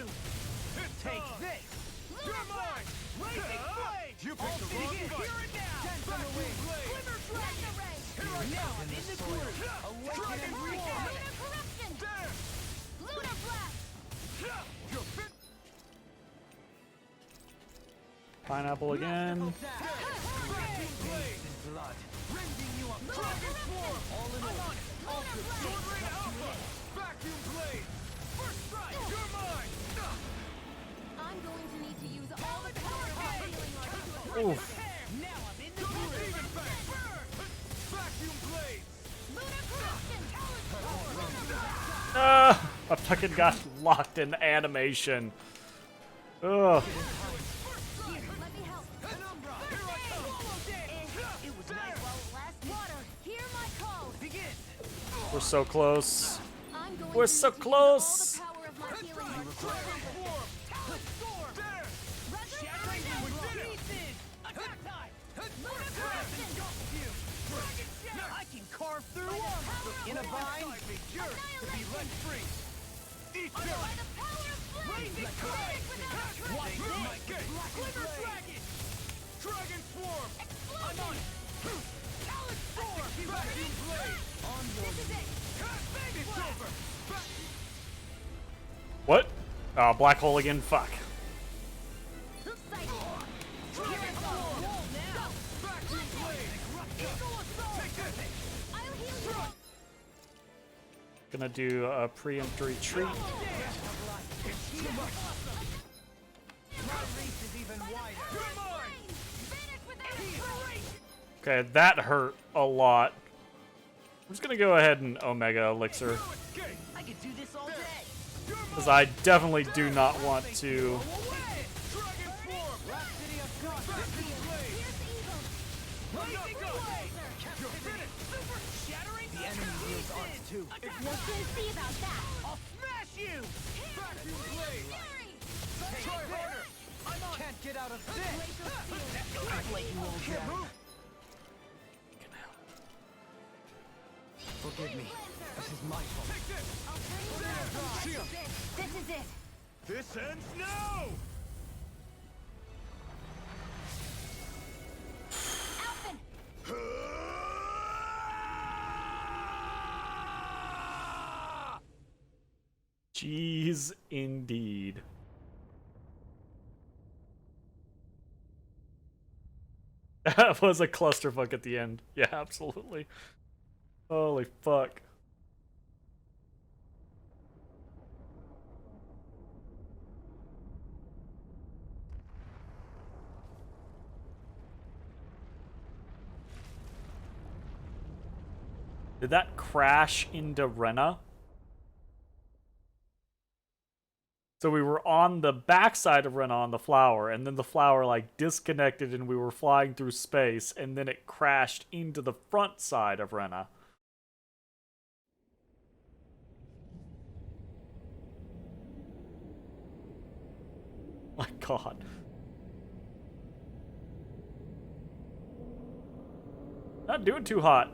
Take this. You're mine. Blazing blade. You All picked the wrong begin fight. here and now. Dance on the wing. Glimmer dragon. Here I Now come. I'm in the groove. Awaken Dragon and swarm. reform. Lunar corruption! Damn. Lunar blast! You're fit. Pineapple again. Vacuum blade. Blood. Rending you up. Dragon swarm. All in all. Sword ray alpha. Vacuum blade. First strike. You're mine. I'm going to need to use all the power of my healing art to Oof. Now I'm in the Double groove. demon fang. Vacuum blade. Lunar corruption! I fucking got locked in animation. Ugh. Here, let me help. Penumbra. Here I come. It was nice while it lasted. Water, hear my call. Begin. We're so close. I'm going We're to so need to close. use all the power of my healing art to Dragon accomplish. swarm. Talent sword. Damn. Shattering We down did it. pieces. Attack time. Lunar corruption! Dragon shell. I can carve through armor. In a bind. Yours to be let free. Eat By dirt. the power of flame! Blazing Strike without a trace! Watch this. Gate. Glimmer dragon. Dragon swarm. I'm on it. Talent sword. Vacuum blade. On your This is it! It's over. What? Black hole again? Fuck. Psychic! Here it goes. Roll now. Vacuum blade. Eagle assault. Take this. I'll heal you! Gonna do a preemptive retreat. My reach is even wider. You're mine. Vanish without a trace! Okay, that hurt a lot. I'm just gonna go ahead and Omega Elixir, Escape. I could do this all day. because I definitely do not want to. Away. Dragon swarm. Rhapsody of frost. Vacuum blade. Here's evil! Blazing blade. You're finished. Super shattering. The enemy wields art too. We'll soon see about that! I'll smash you. Vacuum blade. Try harder. I'm on. Can't get out of this. Glacial spear! I'll let you all down. Forgive me. This is my fault. This is it. This ends now! Jeez, indeed. That was a clusterfuck at the end. Yeah, absolutely. Holy fuck. Did that crash into Rena? So we were on the backside of Rena on the flower, and then the flower like disconnected and we were flying through space, and then it crashed into the front side of Rena. My god. Not doing too hot.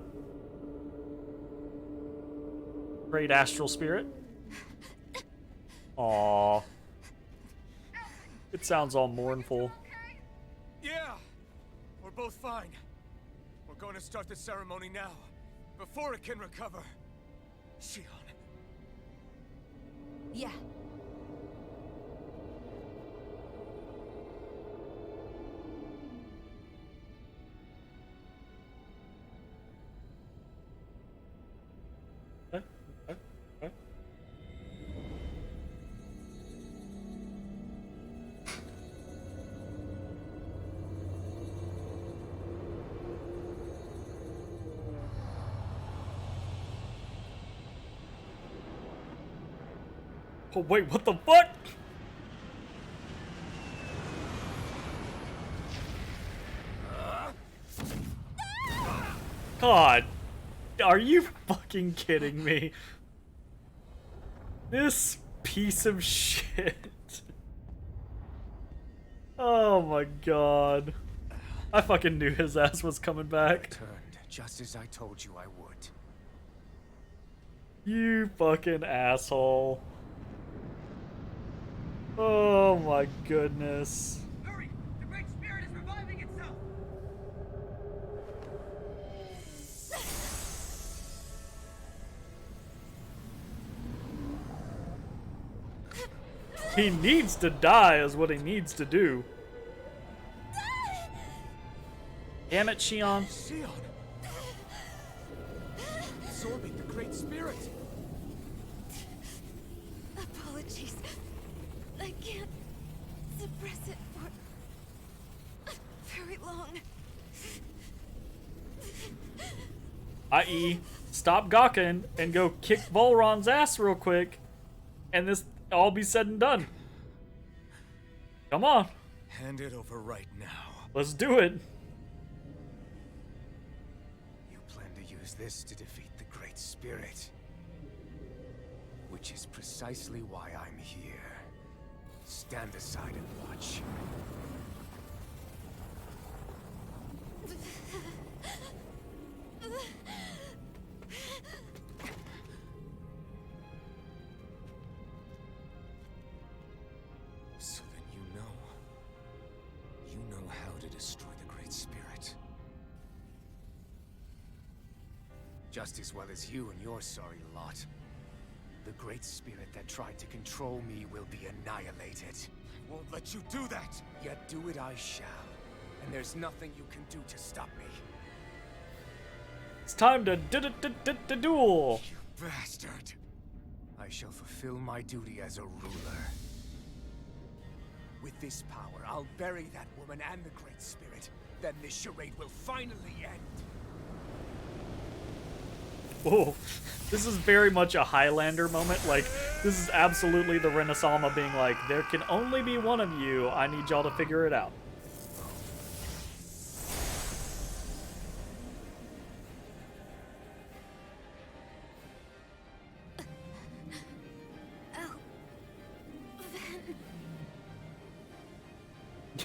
Great astral spirit. Aww. It sounds all mournful. Yeah, we're both fine. We're going to start the ceremony now, before it can recover. Shion. Yeah. Oh wait, what the fuck? God, are you fucking kidding me? This piece of shit. Oh my god. I fucking knew his ass was coming back. Turned, just as I told you I would. You fucking asshole. Oh my goodness. Hurry! The Great Spirit is reviving itself! He needs to die is what he needs to do. Damn it, Shion. Shion! Absorbing the Great Spirit! Apologies. I can't suppress it for very long. I.e., stop gawking and go kick Volron's ass real quick, and this all be said and done. Come on, Hand it over right now. let's do it. You plan to use this to defeat the Great Spirit. Which is precisely why I'm here. Stand aside and watch. So then you know how to destroy the Great Spirit. Just as well as you and your sorry lot. The Great Spirit that tried to control me will be annihilated. I won't let you do that! Yet do it I shall. And there's nothing you can do to stop me. It's time to duel. You bastard! I shall fulfill my duty as a ruler. With this power, I'll bury that woman and the Great Spirit. Then this charade will finally end. Whoa, this is very much a Highlander moment. Like, this is absolutely the Renaissance being like, there can only be one of you. I need y'all to figure it out.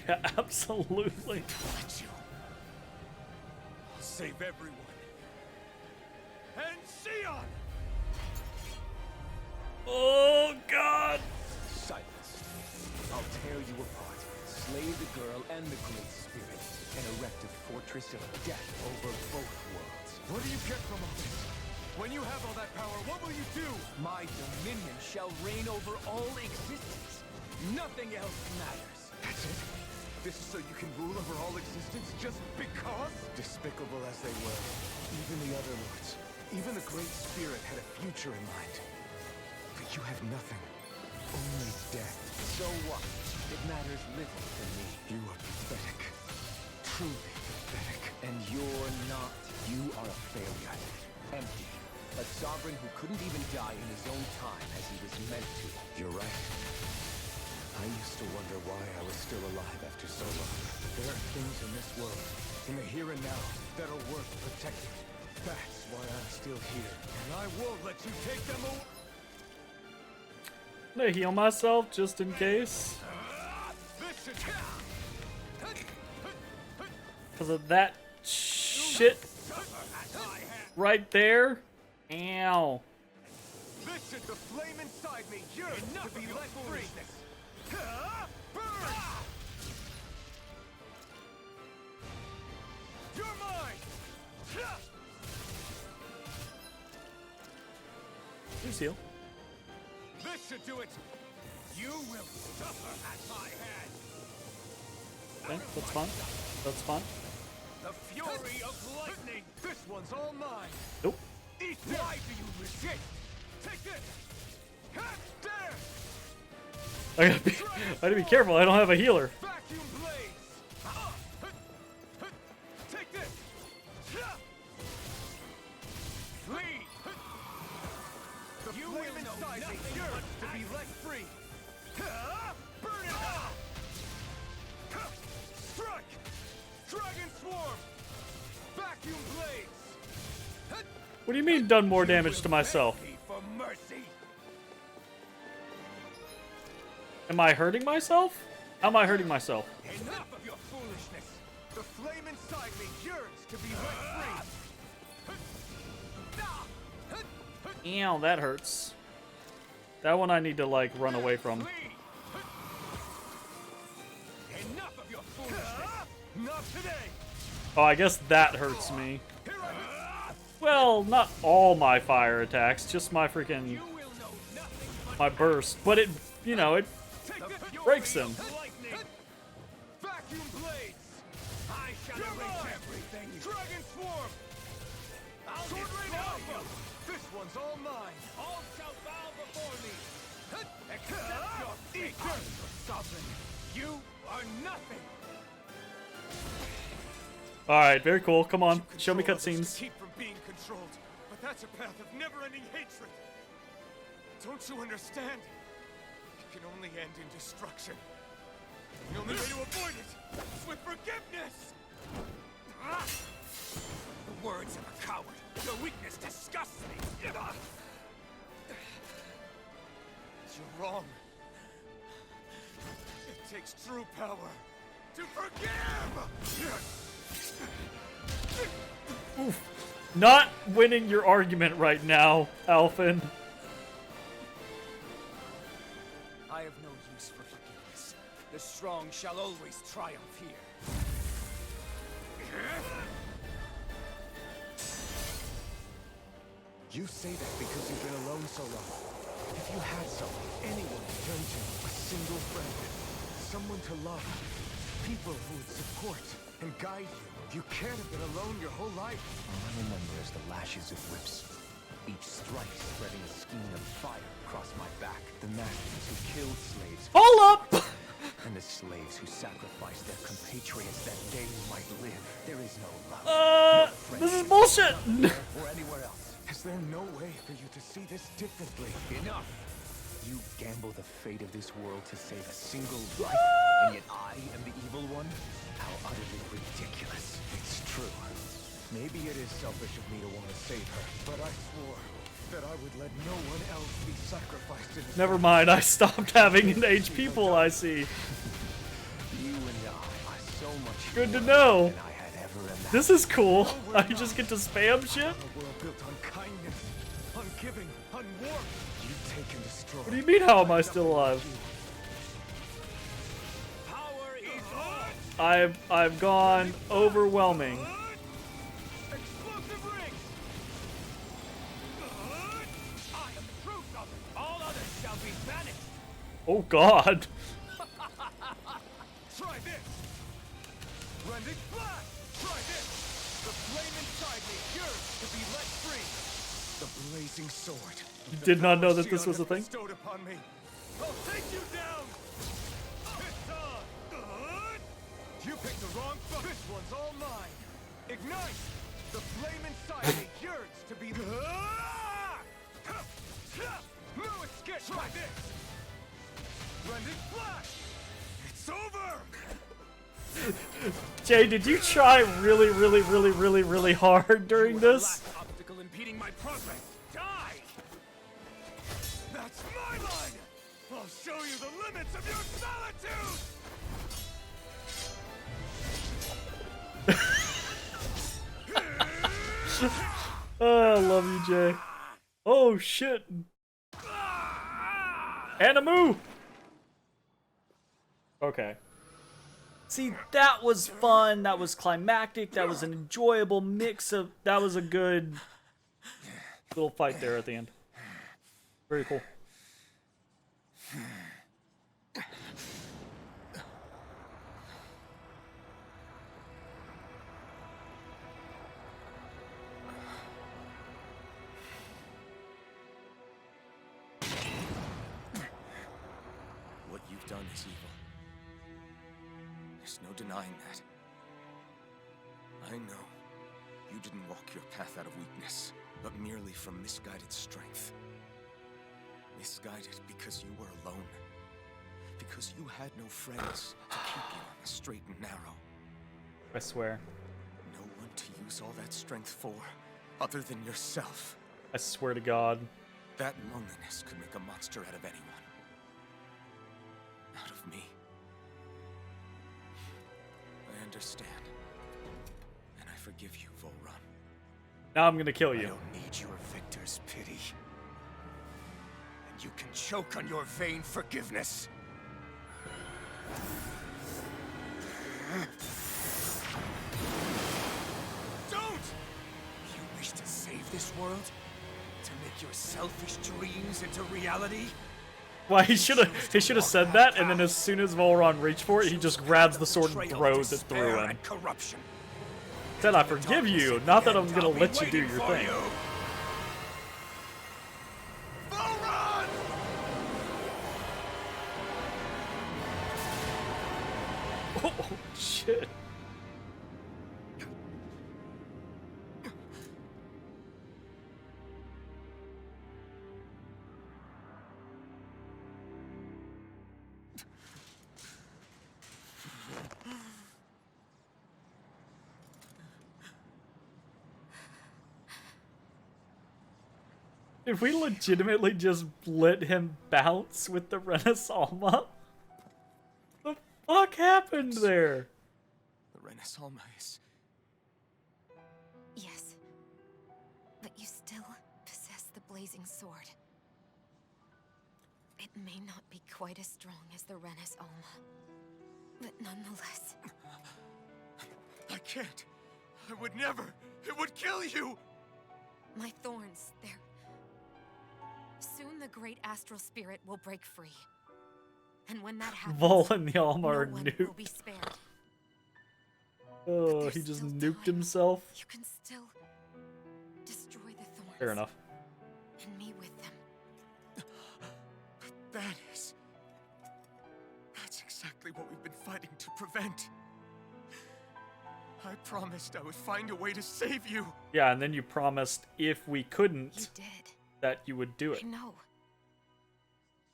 Yeah, absolutely. Let you. I'll save everyone. And Sion! Oh God! Silence. I'll tear you apart, slay the girl and the Great Spirit, and erect a fortress of death over both worlds. What do you get from all this? When you have all that power, what will you do? My dominion shall reign over all existence. Nothing else matters. That's it? This is so you can rule over all existence just because? Despicable as they were, even the other lords, even the Great Spirit had a future in mind. But you have nothing. Only death. So what? It matters little to me. You are pathetic. Truly pathetic. And you're not. You are a failure. Empty. A sovereign who couldn't even die in his own time as he was meant to. You're right. I used to wonder why I was still alive after so long. There are things in this world, in the here and now, that are worth protecting. That's why I'm still here. And I won't let you take them away. I'm gonna heal myself just in case. This is... Because of that shit right there. Ow. This is the flame inside me. You're to be let free. Burn! You're mine! Please heal. This should do it. You will suffer at my hand. Okay, that's fine. That's fine. The fury of lightning. This one's all mine. Nope. Eat this. Why do you resist? Take this. There. I gotta be careful. I don't have a healer. Vacuum blades. Take this. Flee. The flame inside me yearns to be let free. Burn it out. Strike. Dragon swarm. Vacuum blades. What do you mean done more damage to myself? Beg me for mercy. Am I hurting myself? How am I hurting myself? Enough of your foolishness. The flame inside me yearns to be let free. Ew, that hurts. That one I need to, like, run away from. Flee. Enough of your foolishness. Not today. Oh, I guess that hurts me. Here I am. Well, not all my fire attacks, just my freaking... You will know nothing but my burst. But it, you know, it take the fury breaks them. of lightning. Vacuum blades. I shall erase everything. Dragon swarm. I'll sword rain alpha. This one's all mine. All shall bow before me. Accept your fate, sovereign. You are nothing. Alright, very cool. Come on, show me Control others to cutscenes. keep from being controlled, but that's a path of never-ending hatred. Don't you understand? It can only end in destruction. The only way to avoid it is with forgiveness. The words of a coward. Your weakness disgusts me. You're wrong. It takes true power to forgive. Not winning your argument right now, Alphen. I have no use for forgiveness. The strong shall always triumph here. You say that because you've been alone so long. If you had someone, anyone to turn to, a single friend, someone to love, people who would support and guide you, you can't have been alone your whole life. All I remember is the lashes of whips. Each strike spreading a skein of fire across my back. The masters who killed slaves. Hold up! And the slaves who sacrificed their compatriots that they might live. There is no love. No This is friendship, bullshit! or anywhere else. Is there no way for you to see this differently? Enough! You gamble the fate of this world to save a single life, and yet I am the evil one? How utterly ridiculous. It's true. Maybe it is selfish of me to want to save her, but I swore that I would let no one else be sacrificed in this. Never mind, I stopped having an HP pool, I see. You and I are so much Good to more know. than I had ever imagined. This is cool. I just get to spam shit. A world built on kindness warmth. You take and destroy. What do you mean, how am I still alive? Power is on. I've gone overwhelming. Explosive rings. I am the truth of it. All others shall be banished. Oh god. Try this. Rending flash. Try this. The flame inside me yearns to be let free. The blazing sword. You did not know that this was a thing? Bestowed upon me. I'll take you down. It's on. You picked the wrong foot. This one's all mine. Ignite. The flame inside me yearns to be. No escape. Try this. Rending flash. It's over. Jay, did you try really hard during this? Last obstacle impeding my progress. Die. That's my line. I'll show you the limits of your solitude. Oh, I love you, Jay. Oh shit. Animu! Okay. See, that was fun, that was climactic, that was an enjoyable mix of... That was a good little fight there at the end. Very cool. What you've done is evil. There's no denying that. I know you didn't walk your path out of weakness, but merely from misguided strength. Misguided because you were alone. Because you had no friends to keep you on the straight and narrow. I swear. No one to use all that strength for, other than yourself. I swear to God. That loneliness could make a monster out of anyone. Out of me. I understand. And I forgive you, Volrun. Now I'm gonna kill I you. don't need your victor's pity. And you can choke on your vain forgiveness. Don't! You wish to save this world? To make your selfish dreams into reality? Why, he should have said that, and then as soon as Volron reached for it, he just grabs the sword and throws it through him. Corruption. Said, I forgive you, not that I'm gonna let you do your thing. Volrun! Oh, shit. If we legitimately just let him bounce with the Renaissance, the fuck happened there? The Renaissance is... Yes. But you still possess the blazing sword. It may not be quite as strong as the Renaissance, but nonetheless... I can't. I would never. It would kill you. My thorns, they're... Soon the great astral spirit will break free. And when that happens, Vol and the Alma are no one will be nuked. spared. Oh, There's he just still nuked time. himself. You can still destroy the thorns. Fair enough. And me with them. That is... That's exactly what we've been fighting to prevent. I promised I would find a way to save you. Yeah, and then you promised if we You couldn't, did. that you would do it. I know.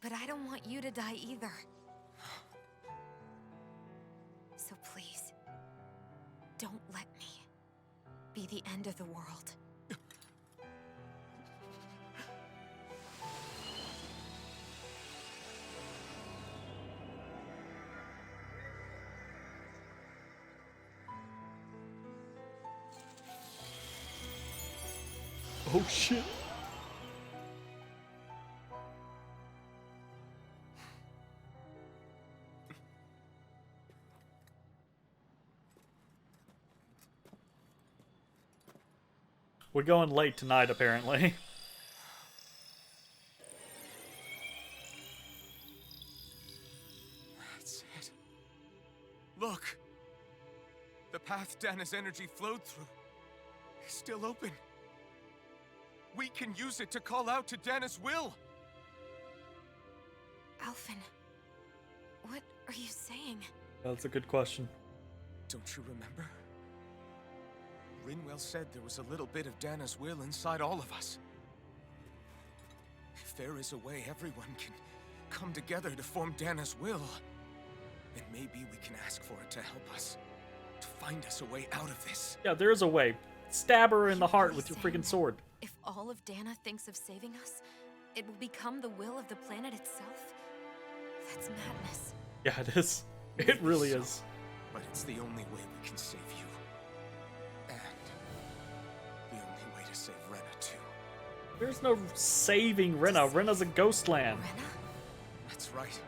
But I don't want you to die either. So please, don't let me be the end of the world. Oh shit. We're going late tonight, apparently. That's it. Look! The path Dana's energy flowed through is still open. We can use it to call out to Dana's will! Alphen, what are you saying? That's a good question. Don't you remember? Rinwell said there was a little bit of Dana's will inside all of us. If there is a way everyone can come together to form Dana's will, then maybe we can ask for it to help us, to find us a way out of this. Yeah, there is a way. Stab her in the heart with your Saying freaking sword. If all of Dana thinks of saving us, it will become the will of the planet itself? That's madness. Yeah, it is. It really So, is. But it's the only way we can save you. And the only way to save Rena, too. There's no saving Rena. Rena's a ghost land. Rena? That's right.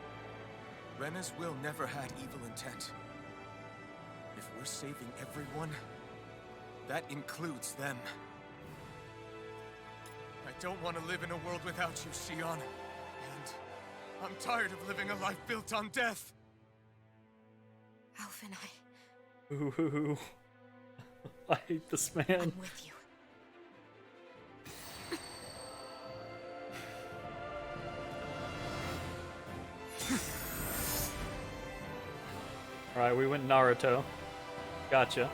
Rena's will never had evil intent. If we're saving everyone, that includes them. I don't want to live in a world without you, Xion. And I'm tired of living a life built on death. Alphen, Ooh. I hate this man. I'm with you. Alright, we went Naruto. Gotcha.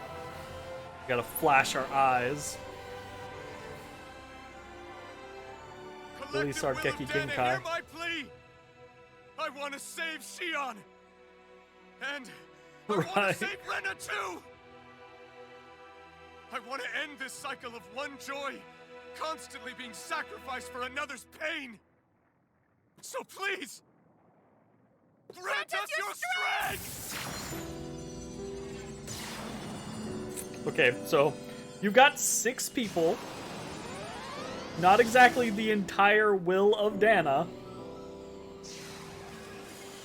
Gotta flash our eyes. Release our Collective Geki will of Dana, Genkai. hear my plea! I want to save Xion! And I want to Right. save Rena too! I want to end this cycle of one joy, constantly being sacrificed for another's pain! So please, grant us your strength! Okay, so you've got 6 people. Not exactly the entire will of Dana.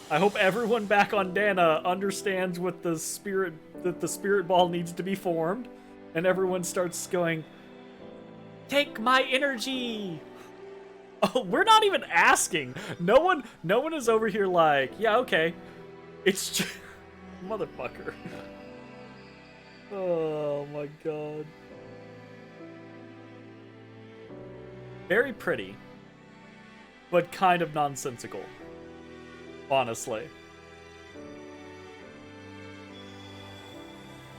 I hope everyone back on Dana understands what the spirit ball needs to be formed, and everyone starts going, "Take my energy." Oh, we're not even asking. No one is over here like, "Yeah, okay." It's just motherfucker. Oh my god. Very pretty, but kind of nonsensical. Honestly.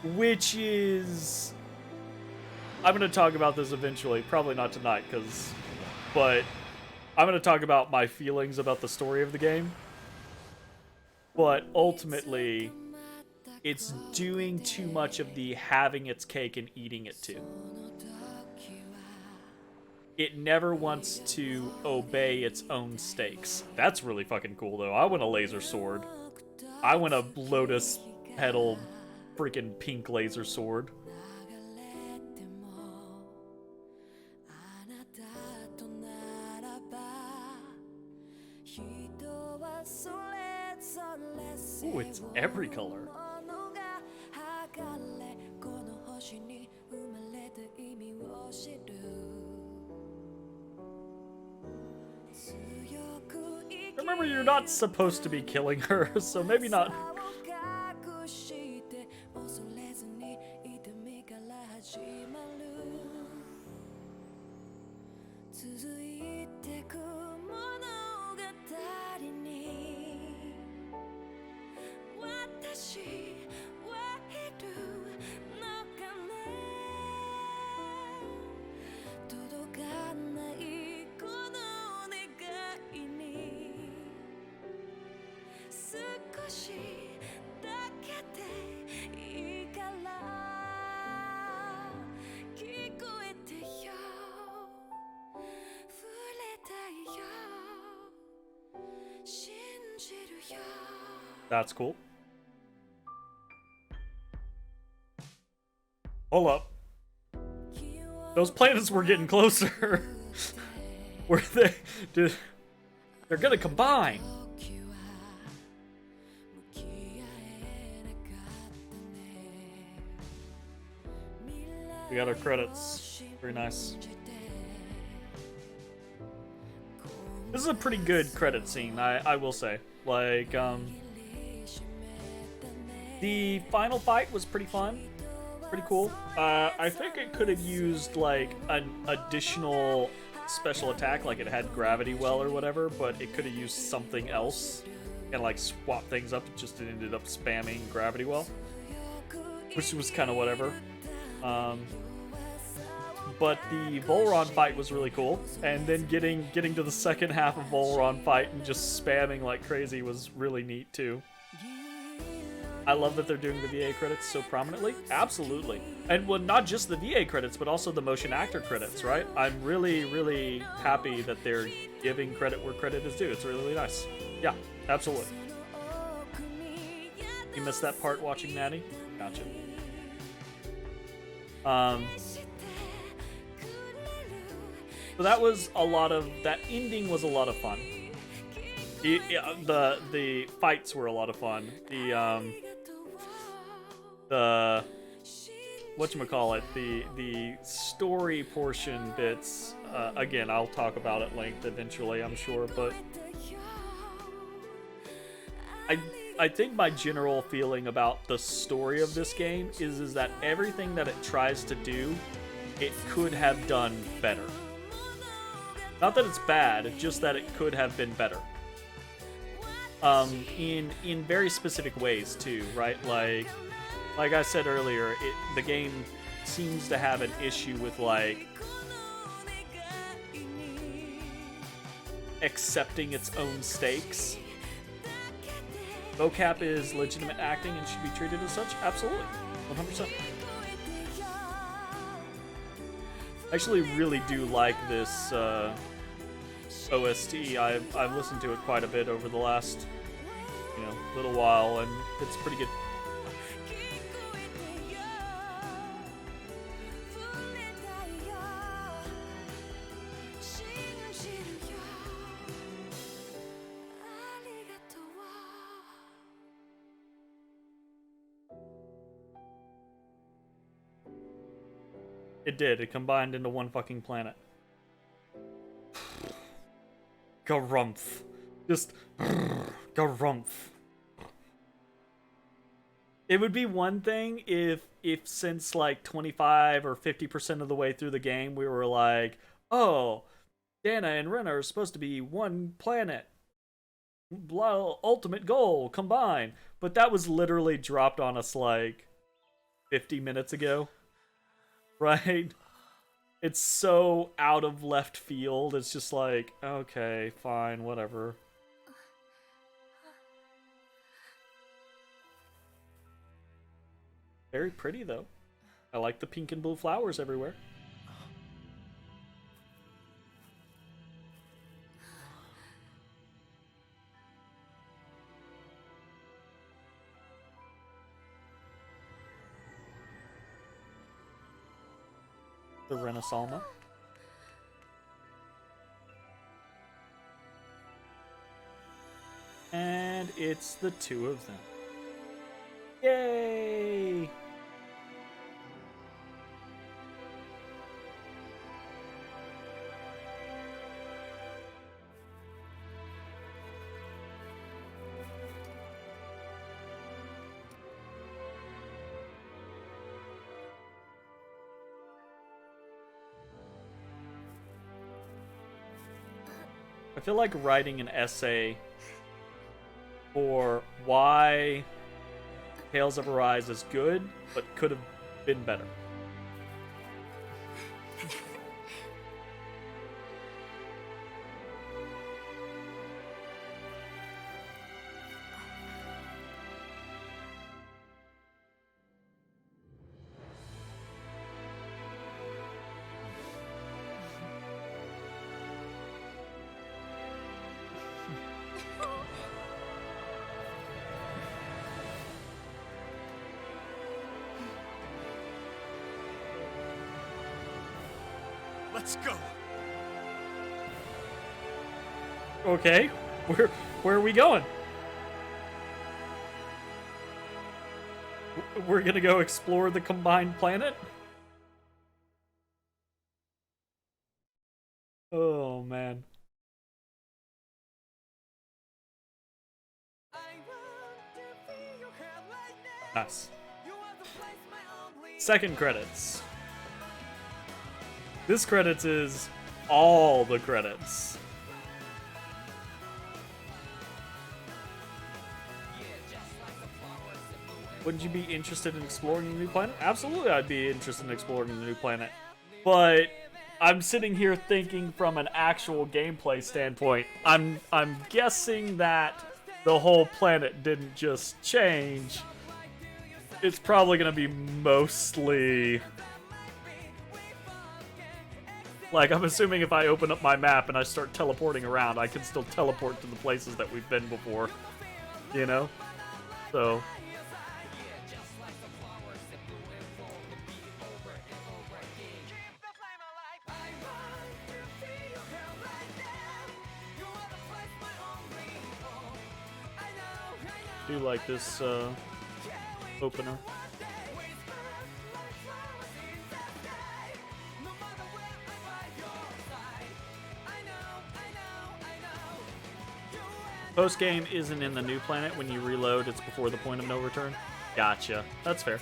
Which is... I'm going to talk about this eventually. Probably not tonight, but I'm going to talk about my feelings about the story of the game. But ultimately, it's doing too much of the having its cake and eating it too. It never wants to obey its own stakes. That's really fucking cool, though. I want a laser sword. I want a lotus petal freaking pink laser sword. Ooh, it's every color. Remember, you're not supposed to be killing her, so maybe not. That's cool. Hold up. Those planets were getting closer. Were they? They're gonna combine. We got our credits. Very nice. This is a pretty good credit scene, I will say. Like, the final fight was pretty fun. Pretty cool. I think it could have used, like, an additional special attack, like it had gravity well or whatever, but it could have used something else and, like, swap things up. It just ended up spamming gravity well, which was kind of whatever. But the Volron fight was really cool, and then getting to the second half of Volron fight and just spamming like crazy was really neat too. I love that they're doing the VA credits so prominently. Absolutely. And well, not just the VA credits, but also the motion actor credits, right? I'm really, really happy that they're giving credit where credit is due. It's really nice. Yeah, absolutely. You missed that part watching Natty? Gotcha. So that was a lot of, that ending was a lot of fun. The fights were a lot of fun. The whatchamacallit, the story portion bits, again, I'll talk about at length eventually, I'm sure, but I think my general feeling about the story of this game is that everything that it tries to do, it could have done better. Not that it's bad, just that it could have been better. In very specific ways too, right? Like I said earlier, the game seems to have an issue with like accepting its own stakes. Vocap is legitimate acting and should be treated as such. Absolutely, 100%. I actually really do like this OST. I've listened to it quite a bit over the last, little while, and it's pretty good. It did. It combined into one fucking planet. Garumph. Just garumph. It would be one thing if since like 25 or 50% of the way through the game we were like, oh, Dana and Rena are supposed to be one planet. Ultimate goal, combine. But that was literally dropped on us like 50 minutes ago. Right? It's so out of left field. It's just like, okay, fine, whatever. Very pretty, though. I like the pink and blue flowers everywhere. The Renaissance. And it's the two of them. Yay! I feel like writing an essay for why Tales of Arise is good, but could have been better. Let's go. Okay, where are we going? We're gonna go explore the combined planet? Oh man. Nice. Second credits. This credits is all the credits. Wouldn't you be interested in exploring the new planet? Absolutely, I'd be interested in exploring the new planet. But I'm sitting here thinking from an actual gameplay standpoint. I'm guessing that the whole planet didn't just change. It's probably gonna be mostly... Like, I'm assuming if I open up my map and I start teleporting around, I can still teleport to the places that we've been before. You know? So... do like this opener. Post game isn't in the new planet. When you reload, it's before the point of no return. Gotcha. That's fair.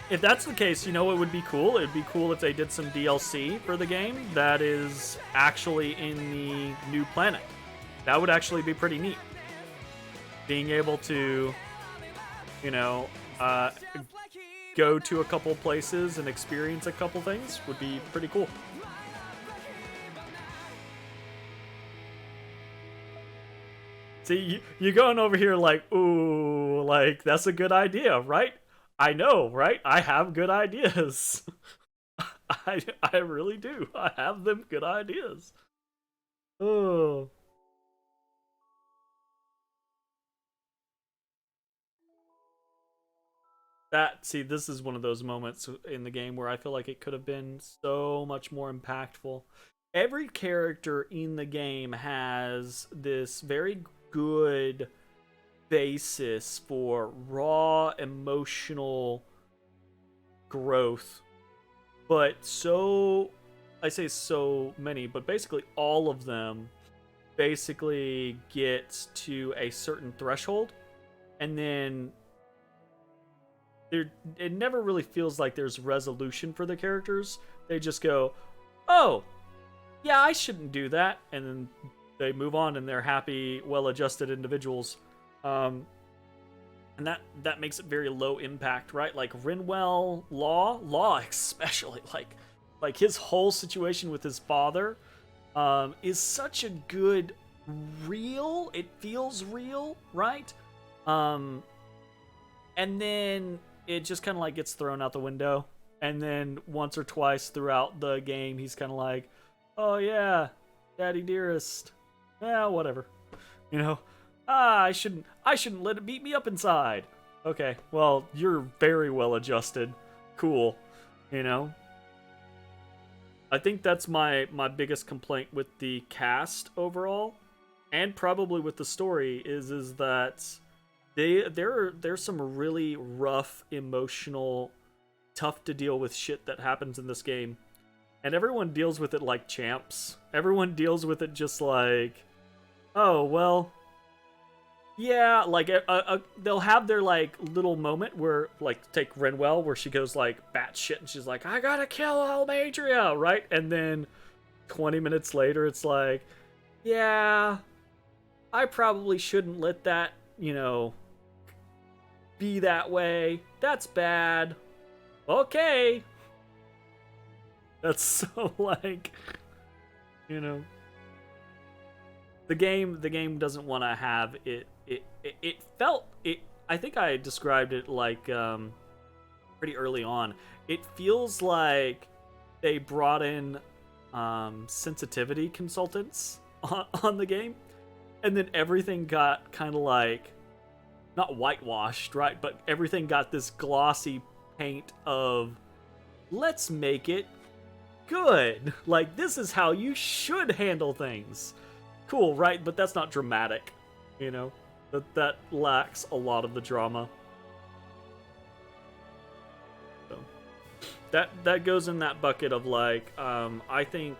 If that's the case, you know what would be cool? It would be cool if they did some DLC for the game that is actually in the new planet. That would actually be pretty neat. Being able to, you know, go to a couple places and experience a couple things would be pretty cool. See, you're going over here like, ooh, like, that's a good idea, right? I know, right? I have good ideas. I really do. I have them good ideas. Oh. See, this is one of those moments in the game where I feel like it could have been so much more impactful. Every character in the game has this very good basis for raw emotional growth. But I say so many, but basically all of them basically get to a certain threshold, and then it never really feels like there's resolution for the characters. They just go, oh, yeah, I shouldn't do that. And then they move on and they're happy, well-adjusted individuals. And that makes it very low impact, right? Like Rinwell, Law especially, like his whole situation with his father is such a good real. It feels real, right? And then it just kind of like gets thrown out the window. And then once or twice throughout the game, he's kind of like, oh yeah, Daddy Dearest. Yeah, whatever. You know, I shouldn't let it beat me up inside. Okay, well, you're very well adjusted. Cool. You know? I think that's my biggest complaint with the cast overall, and probably with the story, is that there's some really rough, emotional, tough to deal with shit that happens in this game. And everyone deals with it like champs. Everyone deals with it just like, oh, well, yeah, like, they'll have their, like, little moment where, like, take Renwell, where she goes, like, batshit, and she's like, I gotta kill Almadria, right? And then 20 minutes later, it's like, yeah, I probably shouldn't let that, you know, be that way. That's bad. Okay. That's so, like, you know, the game doesn't want to have it. I think I described it like pretty early on. It feels like they brought in sensitivity consultants on the game, and then everything got kind of like, not whitewashed, right? But everything got this glossy paint of, let's make it good. Like, this is how you should handle things. Cool, right? But that's not dramatic, you know? That lacks a lot of the drama. So, that goes in that bucket of like, I think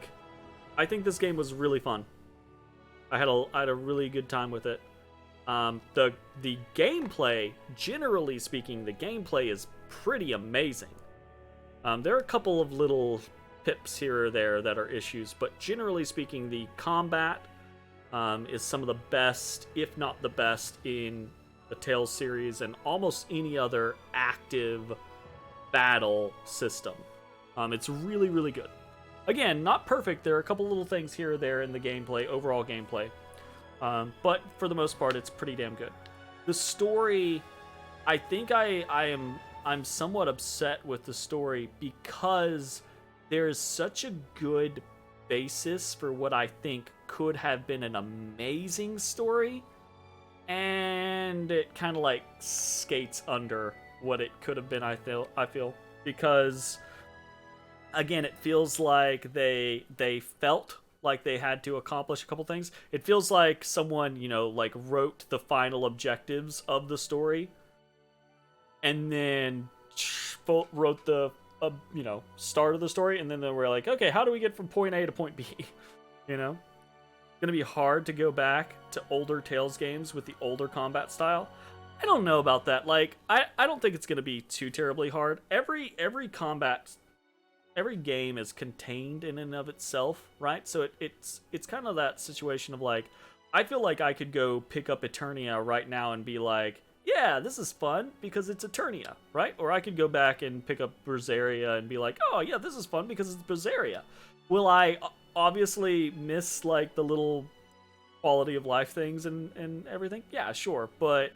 this game was really fun. I had a really good time with it. The gameplay, generally speaking, the gameplay is pretty amazing. There are a couple of little pips here or there that are issues, but generally speaking, the combat is some of the best, if not the best, in the Tales series and almost any other active battle system. It's really, really good. Again, not perfect. There are a couple little things here or there in the gameplay, overall gameplay. But for the most part, it's pretty damn good. The story, I think I'm somewhat upset with the story because there is such a good basis for what I think could have been an amazing story, and it kind of like skates under what it could have been. I feel because again, it feels like they felt like they had to accomplish a couple things. It feels like someone, like wrote the final objectives of the story and then wrote the start of the story, and then they were like, okay, how do we get from point A to point B? It's gonna be hard to go back to older Tales games with the older combat style. I don't know about that. Like, I don't think it's gonna be too terribly hard. Every game is contained in and of itself, right? So it's kind of that situation of like, I feel like I could go pick up Eternia right now and be like, yeah, this is fun because it's Eternia, right? Or I could go back and pick up Berseria and be like, oh yeah, this is fun because it's Berseria. Will I obviously miss like the little quality of life things and everything? Yeah, sure. But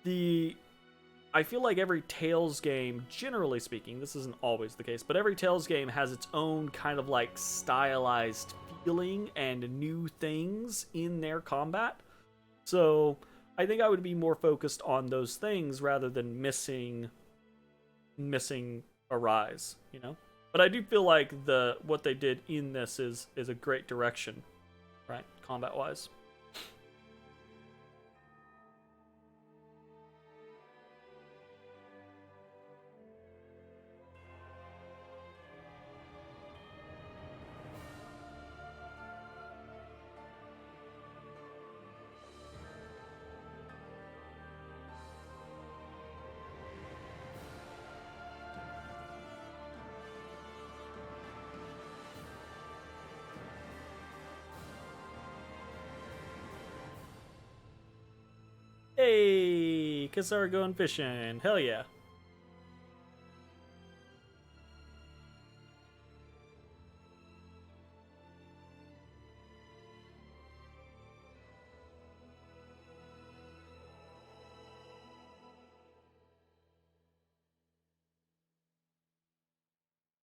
I feel like every Tales game, generally speaking, this isn't always the case, but every Tales game has its own kind of like stylized feeling and new things in their combat. So I think I would be more focused on those things rather than missing a rise, But I do feel like what they did in this is a great direction, right? Combat-wise. Hey, Kassar going fishing. Hell yeah.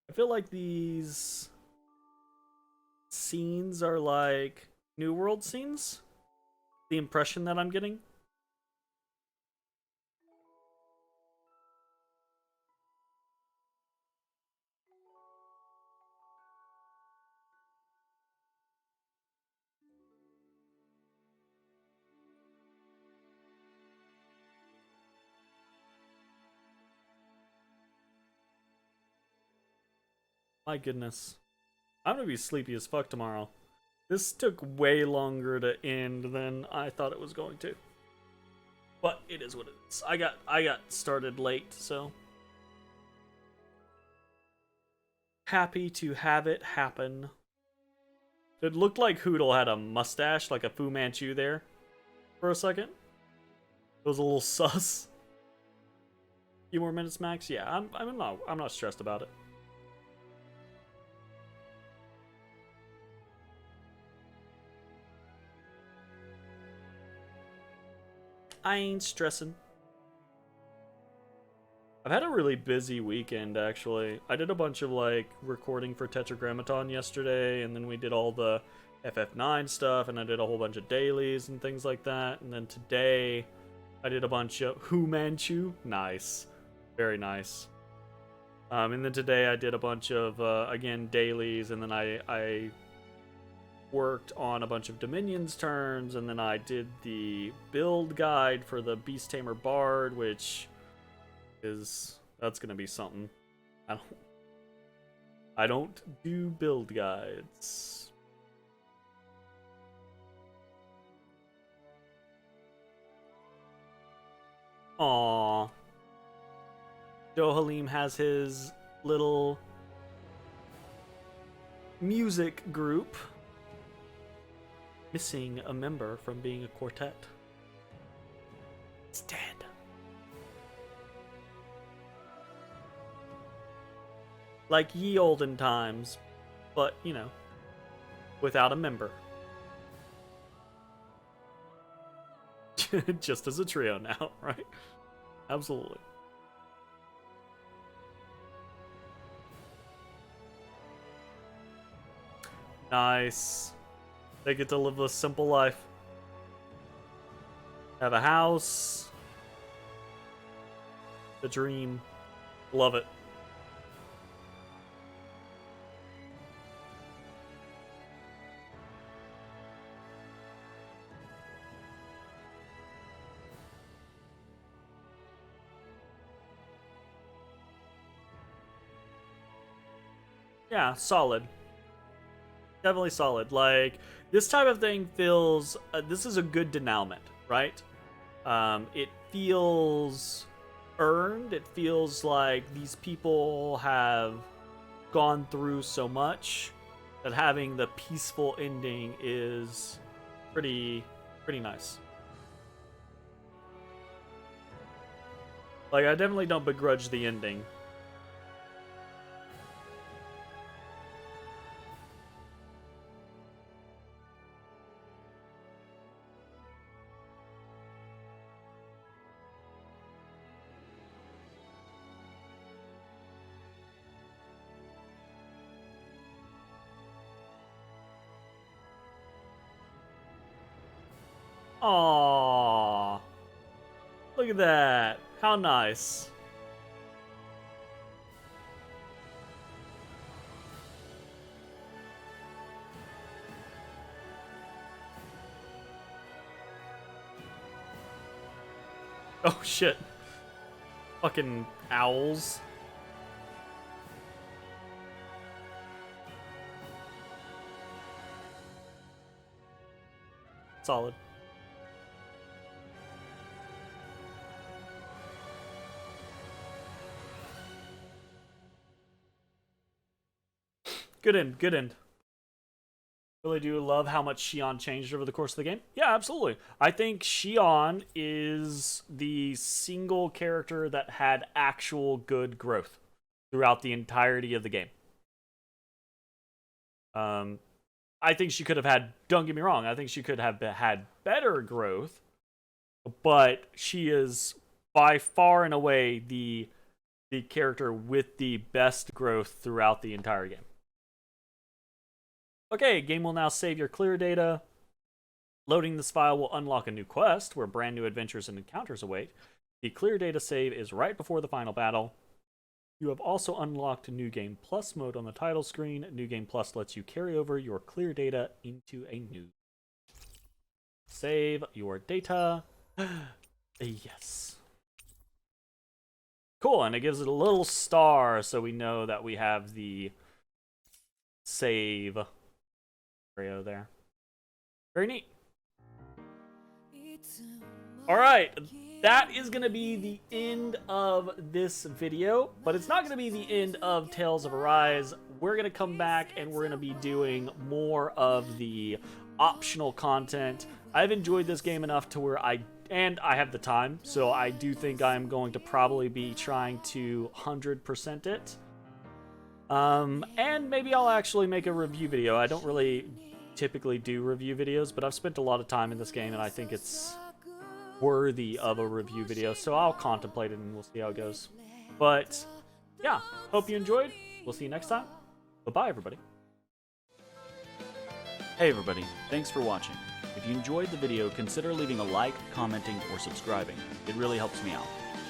I feel like these scenes are like New World scenes. The impression that I'm getting. My goodness. I'm gonna be sleepy as fuck tomorrow. This took way longer to end than I thought it was going to. But it is what it is. I got started late, so happy to have it happen. It looked like Hootle had a mustache, like a Fu Manchu there for a second. It was a little sus. Few more minutes max? Yeah, I'm not stressed about it. I ain't stressing. I've had a really busy weekend, actually. I did a bunch of, like, recording for Tetragrammaton yesterday, and then we did all the FF9 stuff, and I did a whole bunch of dailies and things like that. And then today, I did a bunch of Fu Manchu. Nice. Very nice. And then today, I did a bunch of, again, dailies, and then I worked on a bunch of Dominion's turns, and then I did the build guide for the Beast Tamer Bard, which that's gonna be something. I don't do build guides. Aww. Joe Halim has his little music group. Missing a member from being a quartet. It's dead. Like ye olden times, but, you know, without a member. Just as a trio now, right? Absolutely. Nice. They get to live a simple life. Have a house. The dream. Love it. Yeah, solid. Definitely solid. Like, this type of thing feels... this is a good denouement, right? It feels earned. It feels like these people have gone through so much that having the peaceful ending is pretty nice. Like, I definitely don't begrudge the ending. Aww. Look at that. How nice. Oh shit. Fucking owls. Solid. Good end, good end. Really do love how much Xion changed over the course of the game. Yeah, absolutely. I think Xion is the single character that had actual good growth throughout the entirety of the game. I think she could have had, don't get me wrong, I think she could have had better growth, but she is by far and away the character with the best growth throughout the entire game. Okay, game will now save your clear data. Loading this file will unlock a new quest where brand new adventures and encounters await. The clear data save is right before the final battle. You have also unlocked New Game Plus mode on the title screen. New Game Plus lets you carry over your clear data into a new. Save your data. Yes. Cool, and it gives it a little star so we know that we have the save area there. Very neat. Alright, that is going to be the end of this video, but it's not going to be the end of Tales of Arise. We're going to come back and we're going to be doing more of the optional content. I've enjoyed this game enough to where I have the time, so I do think I'm going to probably be trying to 100% it. And maybe I'll actually make a review video. I don't really typically do review videos, but I've spent a lot of time in this game and I think it's worthy of a review video, so I'll contemplate it and we'll see how it goes. But yeah, hope you enjoyed. We'll see you next time. Bye-bye, everybody. Hey everybody, thanks for watching. If you enjoyed the video, consider leaving a like, commenting, or subscribing. It really helps me out.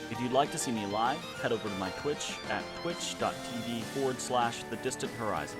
If you'd like to see me live, head over to my Twitch at twitch.tv/thedistanthorizon.